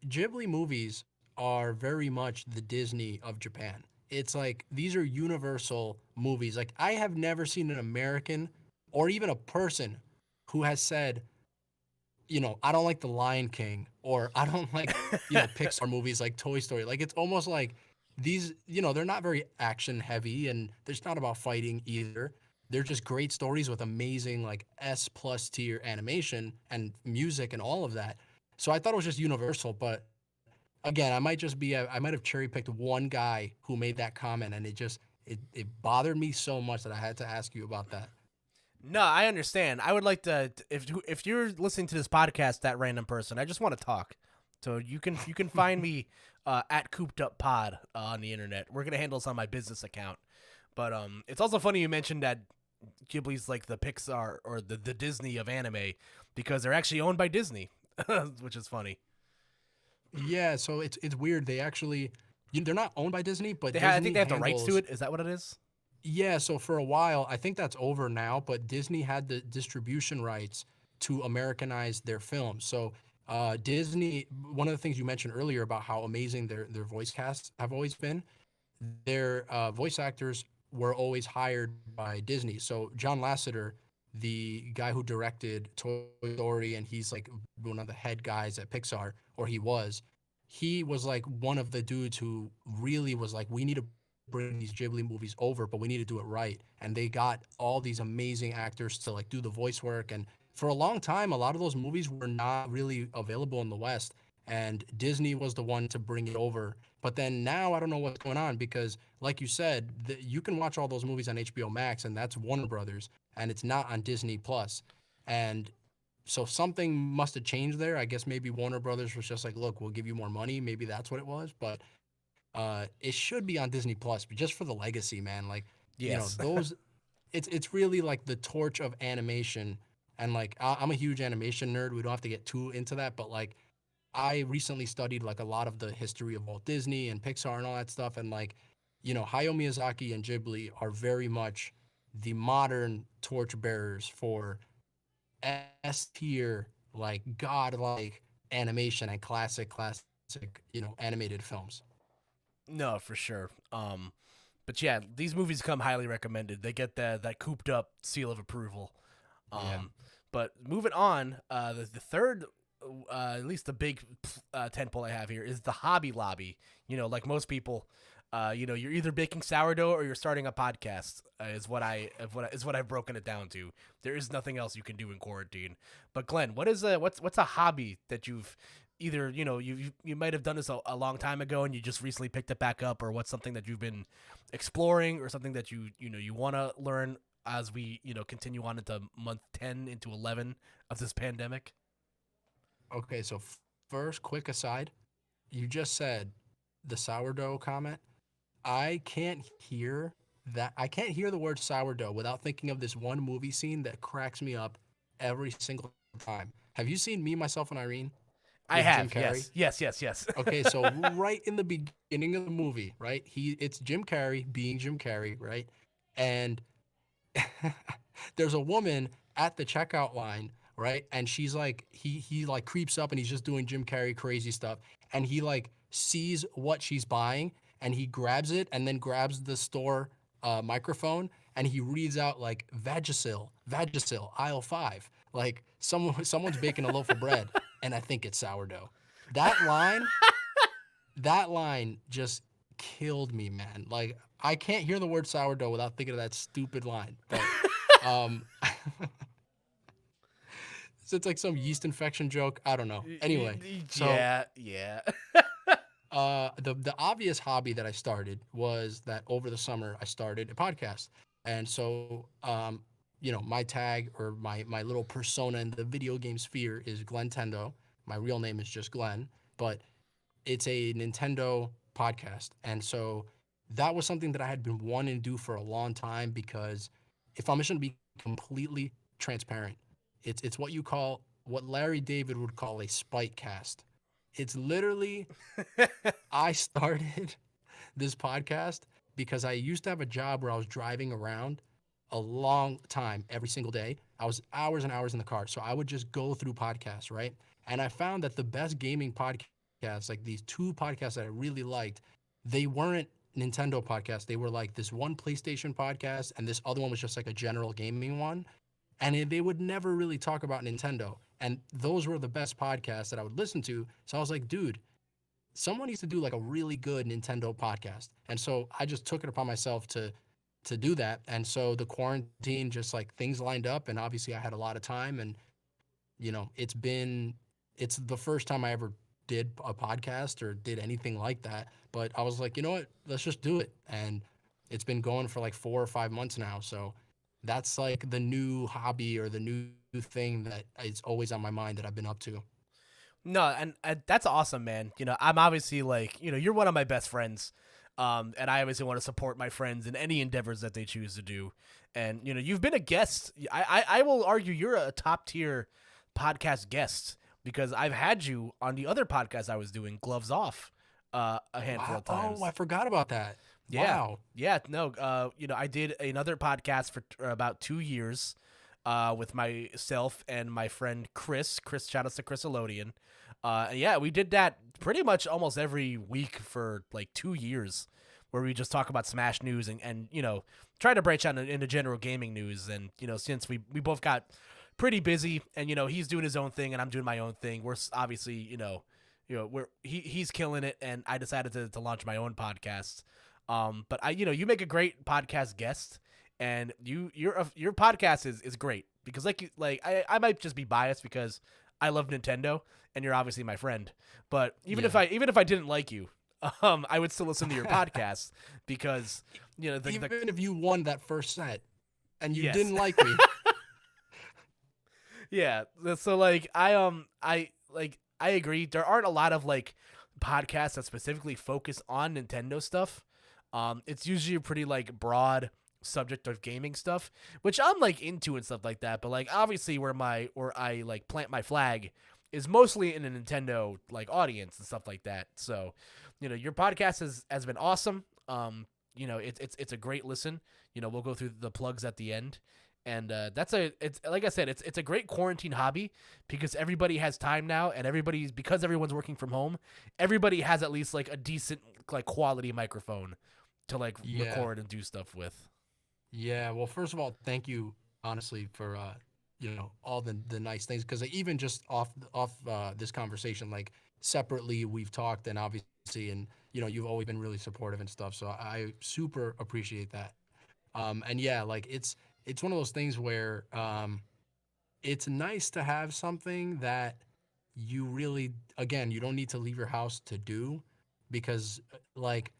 [SPEAKER 2] Ghibli movies are very much the Disney of Japan. It's like these are universal movies. Like I have never seen an American or even a person who has said, I don't like The Lion King or I don't like, Pixar movies like Toy Story. Like it's almost like these, they're not very action heavy and there's not about fighting either. They're just great stories with amazing like S plus tier animation and music and all of that. So I thought it was just universal, but again, I might have cherry picked one guy who made that comment and it bothered me so much that I had to ask you about that.
[SPEAKER 1] No, I understand. I would like to if you're listening to this podcast, that random person, I just want to talk. So you can find me at Cooped Up Pod on the internet. We're gonna handle this on my business account. But it's also funny you mentioned that Ghibli's like the Pixar or the Disney of anime because they're actually owned by Disney, which is funny.
[SPEAKER 2] Yeah, so it's weird. They actually they're not owned by Disney, but
[SPEAKER 1] I think
[SPEAKER 2] Disney
[SPEAKER 1] they have the rights to
[SPEAKER 2] handles.
[SPEAKER 1] it. Is that what it is?
[SPEAKER 2] Yeah, so for a while, I think that's over now, but Disney had the distribution rights to Americanize their films. So Disney, one of the things you mentioned earlier about how amazing their voice casts have always been, their voice actors were always hired by Disney. So John Lasseter, the guy who directed Toy Story, and he's like one of the head guys at Pixar, or he was like one of the dudes who really was like, we need to bring these Ghibli movies over, but we need to do it right. And they got all these amazing actors to like do the voice work. And for a long time, a lot of those movies were not really available in the West. And Disney was the one to bring it over. But then now I don't know what's going on because, like you said, you can watch all those movies on HBO Max, and that's Warner Brothers, and it's not on Disney Plus. And so something must have changed there. I guess maybe Warner Brothers was just like, look, we'll give you more money. Maybe that's what it was. But it should be on Disney Plus, but just for the legacy, man. Like,
[SPEAKER 1] Yes.
[SPEAKER 2] those. It's really like the torch of animation, and like I'm a huge animation nerd. We don't have to get too into that, but like I recently studied like a lot of the history of Walt Disney and Pixar and all that stuff, and like, Hayao Miyazaki and Ghibli are very much the modern torch bearers for S tier, like godlike animation and classic, animated films.
[SPEAKER 1] No, for sure. But yeah, these movies come highly recommended. They get that cooped up seal of approval.
[SPEAKER 2] Yeah.
[SPEAKER 1] But moving on, the third, at least the big tentpole I have here is the Hobby Lobby. Like most people, you're either baking sourdough or you're starting a podcast. Is what I've broken it down to. There is nothing else you can do in quarantine. But Glenn, what's a hobby that you've either you might have done this a long time ago and you just recently picked it back up, or what's something that you've been exploring, or something that you want to learn as we continue on into month 10 into 11 of this pandemic?
[SPEAKER 2] Okay, so first, quick aside, you just said the sourdough comment. I can't hear I can't hear the word sourdough without thinking of this one movie scene that cracks me up every single time. Have you seen Me, Myself, and Irene
[SPEAKER 1] I
[SPEAKER 2] with Jim
[SPEAKER 1] have.
[SPEAKER 2] Carrey?
[SPEAKER 1] Yes.
[SPEAKER 2] Okay, so right in the beginning of the movie, right? It's Jim Carrey being Jim Carrey, right? And there's a woman at the checkout line, right? And she's like, he like creeps up and he's just doing Jim Carrey crazy stuff, and he like sees what she's buying and he grabs it and then grabs the store microphone and he reads out like Vagisil, aisle 5. Like someone's baking a loaf of bread and I think it's sourdough. That line, that line just killed me, man. Like I can't hear the word sourdough without thinking of that stupid line. But um so it's like some yeast infection joke. I don't know. Anyway, so
[SPEAKER 1] Yeah.
[SPEAKER 2] the obvious hobby that I started was that over the summer I started a podcast. And so my tag or my little persona in the video game sphere is Glentendo. My real name is just Glenn, but it's a Nintendo podcast. And so that was something that I had been wanting to do for a long time because if I'm just going to be completely transparent, it's what Larry David would call a spite cast. It's literally I started this podcast because I used to have a job where I was driving around a long time every single day. I was hours and hours in the car. So I would just go through podcasts, right? And I found that the best gaming podcasts, like these two podcasts that I really liked, they weren't Nintendo podcasts. They were like this one PlayStation podcast, and this other one was just like a general gaming one. And they would never really talk about Nintendo. And those were the best podcasts that I would listen to. So I was like, dude, someone needs to do like a really good Nintendo podcast. And so I just took it upon myself to do that. And so the quarantine just like things lined up, and obviously I had a lot of time, and it's the first time I ever did a podcast or did anything like that. But I was like, you know what? Let's just do it. And it's been going for like 4 or 5 months now. So that's like the new hobby or the new thing that is always on my mind that I've been up to.
[SPEAKER 1] No, and that's awesome, man. I'm obviously like, you're one of my best friends. And I obviously want to support my friends in any endeavors that they choose to do. And, you've been a guest. I will argue you're a top tier podcast guest because I've had you on the other podcast I was doing, Gloves Off, a handful of times.
[SPEAKER 2] Oh, I forgot about that.
[SPEAKER 1] Yeah.
[SPEAKER 2] Wow.
[SPEAKER 1] Yeah. No, I did another podcast for about 2 years with myself and my friend Chris. Shout out to Chris Elodian. Yeah, we did that pretty much almost every week for like 2 years where we just talk about Smash news and try to branch out into general gaming news. And, since we both got pretty busy and, he's doing his own thing and I'm doing my own thing, we're obviously, he's killing it. And I decided to launch my own podcast. But you make a great podcast guest, and your podcast is great because I might just be biased because I love Nintendo and you're obviously my friend. But even if I didn't like you, I would still listen to your podcast because
[SPEAKER 2] even if you won that first set and you
[SPEAKER 1] Yes.
[SPEAKER 2] didn't like me.
[SPEAKER 1] Yeah. So I agree. There aren't a lot of like podcasts that specifically focus on Nintendo stuff. It's usually a pretty like broad subject of gaming stuff, which I'm like into and stuff like that. But like obviously where I like plant my flag is mostly in a Nintendo like audience and stuff like that. So, your podcast has been awesome. It's a great listen. We'll go through the plugs at the end. And it's like I said, it's a great quarantine hobby because everybody has time now, and because everyone's working from home, everybody has at least like a decent like quality microphone to like record and do stuff with.
[SPEAKER 2] Yeah, well, first of all, thank you honestly for all the nice things, because even just off this conversation, like separately we've talked, and obviously, and you've always been really supportive and stuff, so I super appreciate that. And yeah, like it's one of those things where it's nice to have something that you really, again, you don't need to leave your house to do, because like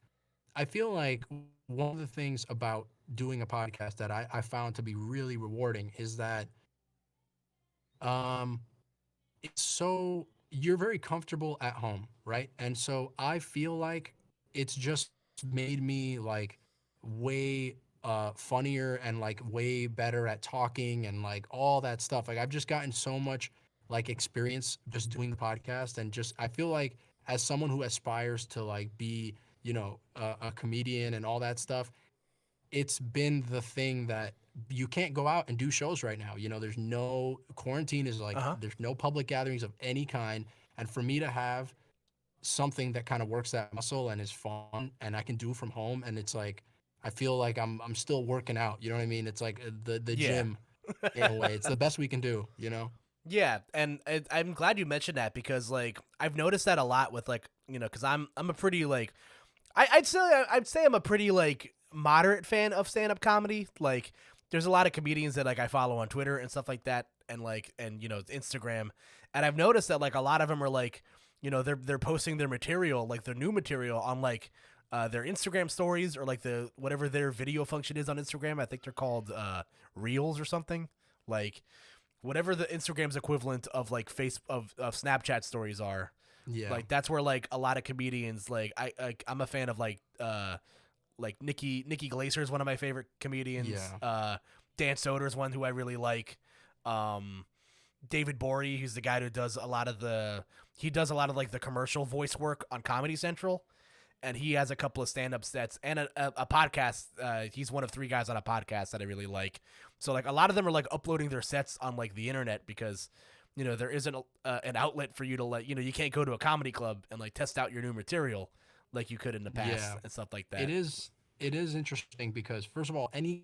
[SPEAKER 2] I feel like one of the things about doing a podcast that I found to be really rewarding is that it's so you're very comfortable at home, right? And so I feel like it's just made me like way funnier and like way better at talking and like all that stuff. Like I've just gotten so much like experience just doing the podcast, and just I feel like as someone who aspires to like be, a comedian and all that stuff, it's been the thing that you can't go out and do shows right now. There's no quarantine is like there's no public gatherings of any kind. And for me to have something that kind of works that muscle and is fun and I can do from home, and it's like I feel like I'm still working out. You know what I mean? It's like the gym in a way. It's the best we can do.
[SPEAKER 1] Yeah, and I'm glad you mentioned that because like I've noticed that a lot with like because I'm a pretty like I'd say I'm a pretty like moderate fan of stand-up comedy. Like there's a lot of comedians that like I follow on Twitter and stuff like that, and Instagram, and I've noticed that like a lot of them are like they're posting their material, like their new material, on like their Instagram stories, or like the whatever their video function is on Instagram. I think they're called Reels or something. Like whatever the Instagram's equivalent of like of Snapchat stories are.
[SPEAKER 2] Yeah.
[SPEAKER 1] Like that's where like a lot of comedians, I'm a fan of like Nikki Glaser is one of my favorite comedians.
[SPEAKER 2] Yeah.
[SPEAKER 1] Dan Soder is one who I really like. Um, David Bory, who's the guy who does a lot of like the commercial voice work on Comedy Central, and he has a couple of stand-up sets and a podcast. He's one of three guys on a podcast that I really like. So like a lot of them are like uploading their sets on like the internet because there isn't an outlet for you to like you can't go to a comedy club and like test out your new material like you could in the past
[SPEAKER 2] Yeah.
[SPEAKER 1] and stuff like that.
[SPEAKER 2] It is interesting because first of all, any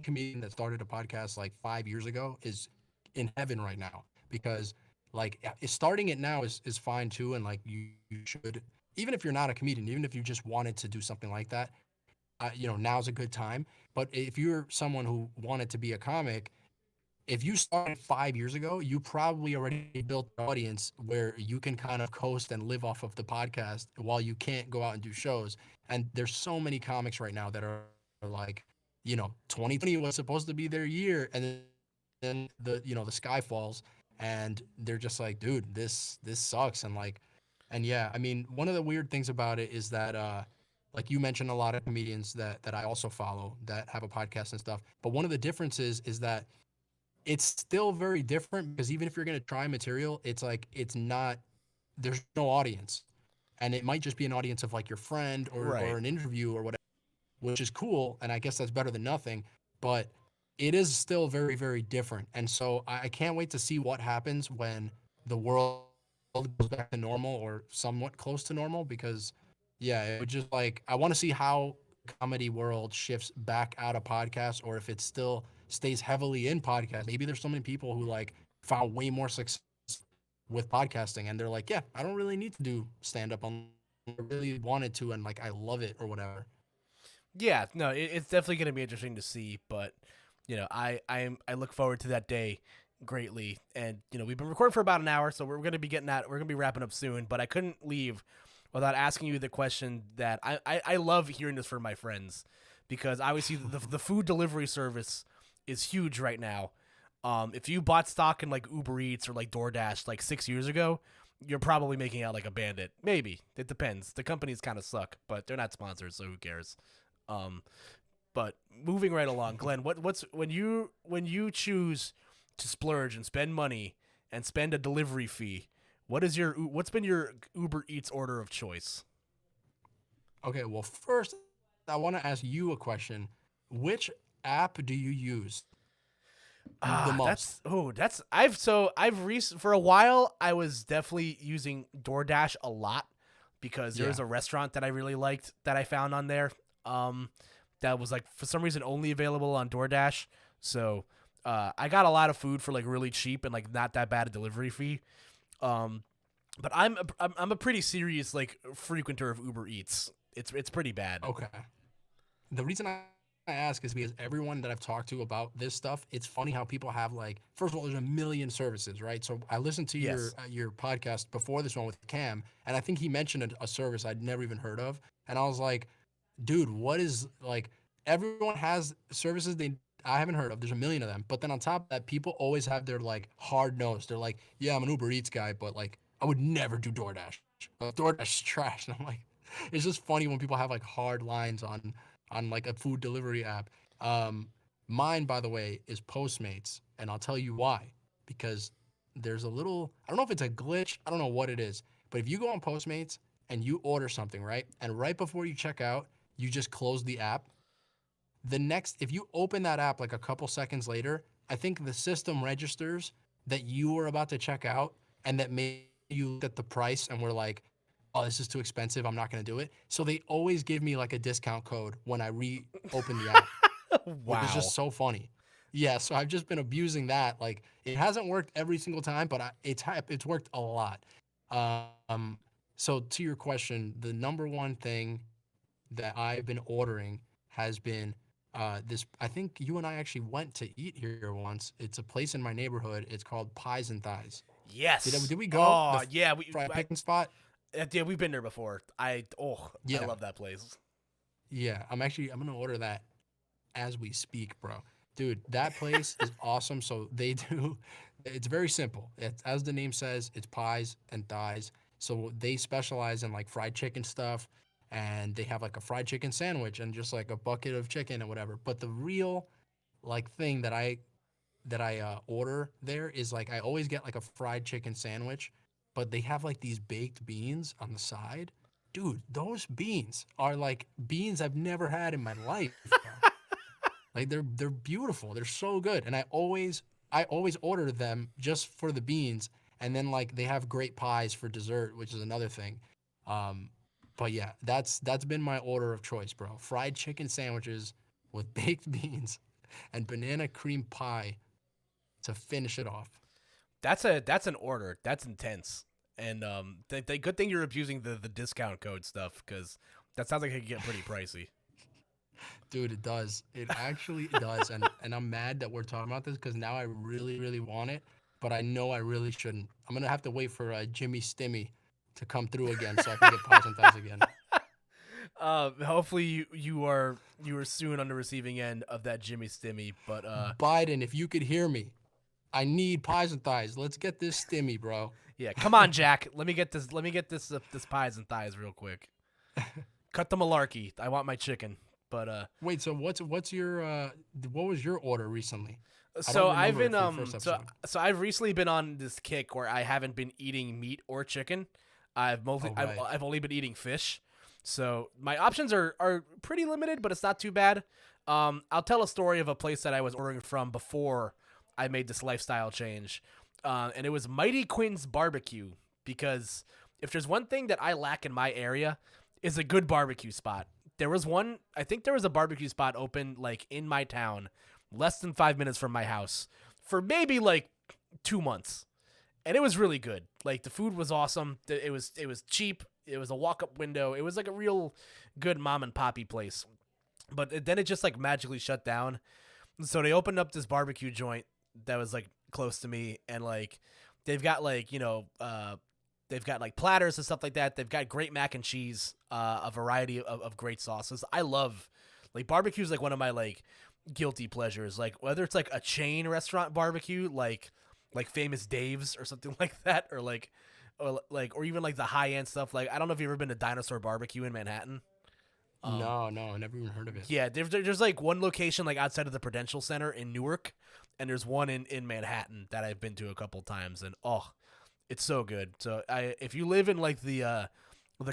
[SPEAKER 2] comedian that started a podcast like 5 years ago is in heaven right now because like starting it now is fine too, and like you should, even if you're not a comedian, even if you just wanted to do something like that, now's a good time. But if you're someone who wanted to be a comic, if you started 5 years ago, you probably already built an audience where you can kind of coast and live off of the podcast while you can't go out and do shows. And there's so many comics right now that are like, 2020 was supposed to be their year, and then the sky falls, and they're just like, dude, this sucks. And yeah, I mean, one of the weird things about it is that like you mentioned, a lot of comedians that I also follow that have a podcast and stuff. But one of the differences is that it's still very different because even if you're going to try material, it's like it's not, there's no audience, and it might just be an audience of like your friend or
[SPEAKER 1] Right.
[SPEAKER 2] an interview or whatever, which is cool, and I guess that's better than nothing. But it is still very, very different, and so I can't wait to see what happens when the world goes back to normal or somewhat close to normal. Because yeah, it would just like, I want to see how the comedy world shifts back out of podcasts, or if it still stays heavily in podcasts. Maybe there's so many people who like found way more success with podcasting, and they're like, yeah, I don't really need to do stand up unless I really wanted to, and like I love it or whatever.
[SPEAKER 1] Yeah, no, it's definitely going to be interesting to see, but I look forward to that day greatly. And we've been recording for about an hour, so we're gonna be wrapping up soon. But I couldn't leave without asking you the question that I love hearing this from my friends, because obviously the food delivery service is huge right now. If you bought stock in like Uber Eats or like DoorDash like 6 years ago, you're probably making out like a bandit. Maybe it depends. The companies kind of suck, but they're not sponsors, so who cares? Um, but moving right along, Glenn, what's when you choose to splurge and spend money and spend a delivery fee? What's been your Uber Eats order of choice?
[SPEAKER 2] Okay, well, first, I want to ask you a question. Which app do you use the most?
[SPEAKER 1] For a while I was definitely using DoorDash a lot because there was
[SPEAKER 2] Yeah.
[SPEAKER 1] a restaurant that I really liked that I found on there. Um, that was like for some reason only available on DoorDash. So I got a lot of food for like really cheap and like not that bad a delivery fee. Um, but I'm a pretty serious like frequenter of Uber Eats. It's pretty bad.
[SPEAKER 2] Okay. The reason I ask is because everyone that I've talked to about this stuff, it's funny how people have like, first of all, there's a million services, right? So I listened to
[SPEAKER 1] Yes.
[SPEAKER 2] your podcast before this one with Cam, and I think he mentioned a service I'd never even heard of, and I was like, dude, what is like? Everyone has services I haven't heard of. There's a million of them, but then on top of that, people always have their like hard nose. They're like, yeah, I'm an Uber Eats guy, but like I would never do DoorDash. DoorDash is trash, and I'm like, it's just funny when people have like hard lines on like a food delivery app. Um, Mine, by the way, is Postmates, and I'll tell you why. Because there's a little, I don't know if it's a glitch, I don't know what it is, but if you go on Postmates and you order something, right, and right before you check out, you just close the app. If you open that app like a couple seconds later, I think the system registers that you were about to check out, and that made you look at the price and were like, oh, this is too expensive, I'm not going to do it. So they always give me like a discount code when I reopen the app, which is just
[SPEAKER 1] Wow.
[SPEAKER 2] so funny. Yeah, so I've just been abusing that. Like it hasn't worked every single time, but it's worked a lot. Um, so to your question, the number one thing that I've been ordering has been this. I think you and I actually went to eat here once. It's a place in my neighborhood. It's called Pies and Thighs.
[SPEAKER 1] Yes.
[SPEAKER 2] Did we go?
[SPEAKER 1] Oh, yeah.
[SPEAKER 2] Fried chicken spot?
[SPEAKER 1] Yeah, we've been there before. I
[SPEAKER 2] Yeah.
[SPEAKER 1] love that place.
[SPEAKER 2] Yeah. I'm gonna order that as we speak, bro. Dude, that place is awesome. So it's very simple. As the name says, it's pies and thighs. So they specialize in like fried chicken stuff, and they have like a fried chicken sandwich and just like a bucket of chicken and whatever. But the real like thing that I order there is like I always get like a fried chicken sandwich, but they have like these baked beans on the side. Dude, those beans are like beans I've never had in my life, bro. Like they're beautiful. They're so good. And I always order them just for the beans. And then like they have great pies for dessert, which is another thing. Um, but yeah, that's been my order of choice, bro. Fried chicken sandwiches with baked beans and banana cream pie to finish it off.
[SPEAKER 1] That's an order. That's intense. And the good thing you're abusing the discount code stuff, because that sounds like it could get pretty pricey.
[SPEAKER 2] Dude, it does. It actually does. And I'm mad that we're talking about this because now I really, really want it, but I know I really shouldn't. I'm gonna have to wait for Jimmy Stimmy to come through again so I can get pies and thighs again.
[SPEAKER 1] Hopefully you are soon on the receiving end of that Jimmy Stimmy. But
[SPEAKER 2] Biden, if you could hear me, I need pies and thighs. Let's get this Stimmy, bro.
[SPEAKER 1] yeah, come on, Jack. Let me get this this pies and thighs real quick. Cut the malarkey. I want my chicken. But
[SPEAKER 2] Wait, so what's your what was your order recently?
[SPEAKER 1] so I've been
[SPEAKER 2] So
[SPEAKER 1] so I've recently been on this kick where I haven't been eating meat or chicken. I've mostly
[SPEAKER 2] right.
[SPEAKER 1] I've only been eating fish. So my options are pretty limited, but it's not too bad. I'll tell a story of a place that I was ordering from before I made this lifestyle change. And it was Mighty Quinn's Barbecue, because if there's one thing that I lack in my area is a good barbecue spot. I think there was a barbecue spot open like in my town, less than 5 minutes from my house, for maybe like 2 months. And it was really good. Like the food was awesome. It was cheap. It was a walk-up window. It was like a real good mom and poppy place. But then it just like magically shut down. So they opened up this barbecue joint that was like close to me, and like they've got like, they've got like platters and stuff like that. They've got great mac and cheese, a variety of great sauces. I love, like, barbecue is like one of my like guilty pleasures. Like whether it's like a chain restaurant barbecue, like Famous Dave's or something like that, or even like the high end stuff. Like I don't know if you've ever been to Dinosaur Barbecue in Manhattan.
[SPEAKER 2] no, I never even heard of it.
[SPEAKER 1] Yeah, there's like one location like outside of the Prudential Center in Newark, and there's one in Manhattan that I've been to a couple times, and it's so good. So if you live in like the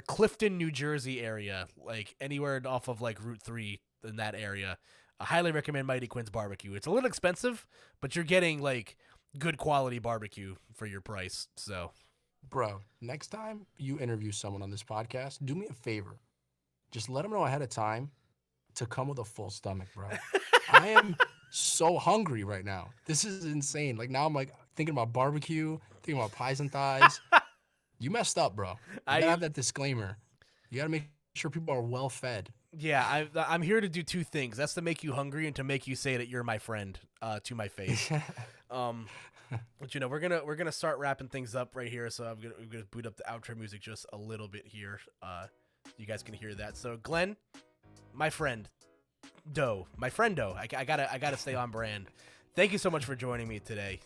[SPEAKER 1] Clifton, New Jersey area, like anywhere off of like Route 3 in that area, I highly recommend Mighty Quinn's Barbecue. It's a little expensive, but you're getting like good quality barbecue for your price. So,
[SPEAKER 2] Bro, next time you interview someone on this podcast, do me a favor. Just let them know ahead of time to come with a full stomach, bro. I am so hungry right now. This is insane. Like now I'm like thinking about barbecue, thinking about pies and thighs. You messed up, bro. You gotta have that disclaimer. You gotta make sure people are well fed.
[SPEAKER 1] yeah, I'm here to do two things. That's to make you hungry and to make you say that you're my friend to my face. But we're gonna start wrapping things up right here. So I'm gonna boot up the outro music just a little bit here. You guys can hear that. So Glenn, my friend Doe, I gotta stay on brand. Thank you so much for joining me today.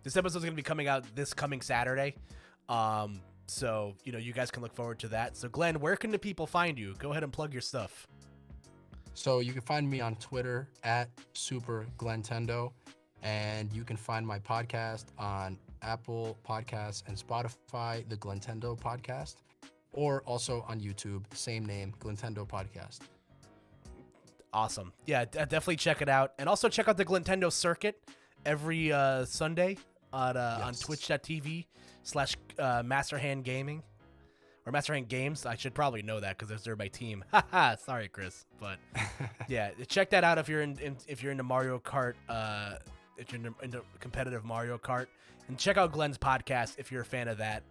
[SPEAKER 1] This episode is gonna be coming out this coming Saturday. So you guys can look forward to that. So Glenn, where can the people find you? Go ahead and plug your stuff.
[SPEAKER 2] So you can find me on Twitter at Super Glentendo, and you can find my podcast on Apple Podcasts and Spotify, the Glentendo Podcast, or also on YouTube, same name, Glentendo Podcast.
[SPEAKER 1] Awesome. Yeah, definitely check it out. And also check out the Glentendo Circuit every Sunday on twitch.tv/Masterhand Gaming. Or Masterhand Games. I should probably know that because they're my team. Haha, sorry, Chris. But yeah, check that out if you're into Mario Kart, if you're into competitive Mario Kart. And check out Glenn's podcast if you're a fan of that.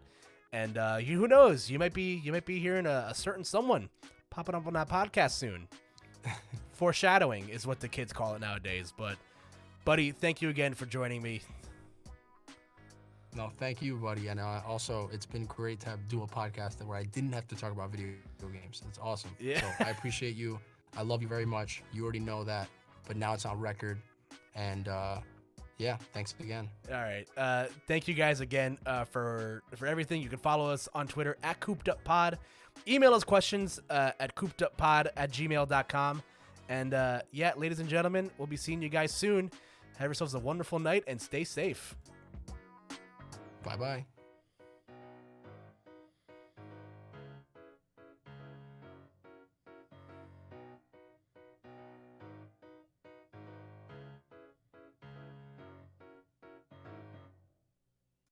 [SPEAKER 1] And who knows? You might be hearing a certain someone popping up on that podcast soon. Foreshadowing is what the kids call it nowadays. But buddy, thank you again for joining me.
[SPEAKER 2] No, thank you, buddy. And also, it's been great to do a podcast where I didn't have to talk about video games. It's awesome.
[SPEAKER 1] Yeah.
[SPEAKER 2] So I appreciate you. I love you very much. You already know that, but now it's on record. And yeah, thanks again.
[SPEAKER 1] All right. Thank you guys again for everything. You can follow us on Twitter at CoopedUpPod. Email us questions at CoopedUpPod@gmail.com. And yeah, ladies and gentlemen, we'll be seeing you guys soon. Have yourselves a wonderful night and stay safe.
[SPEAKER 2] Bye-bye.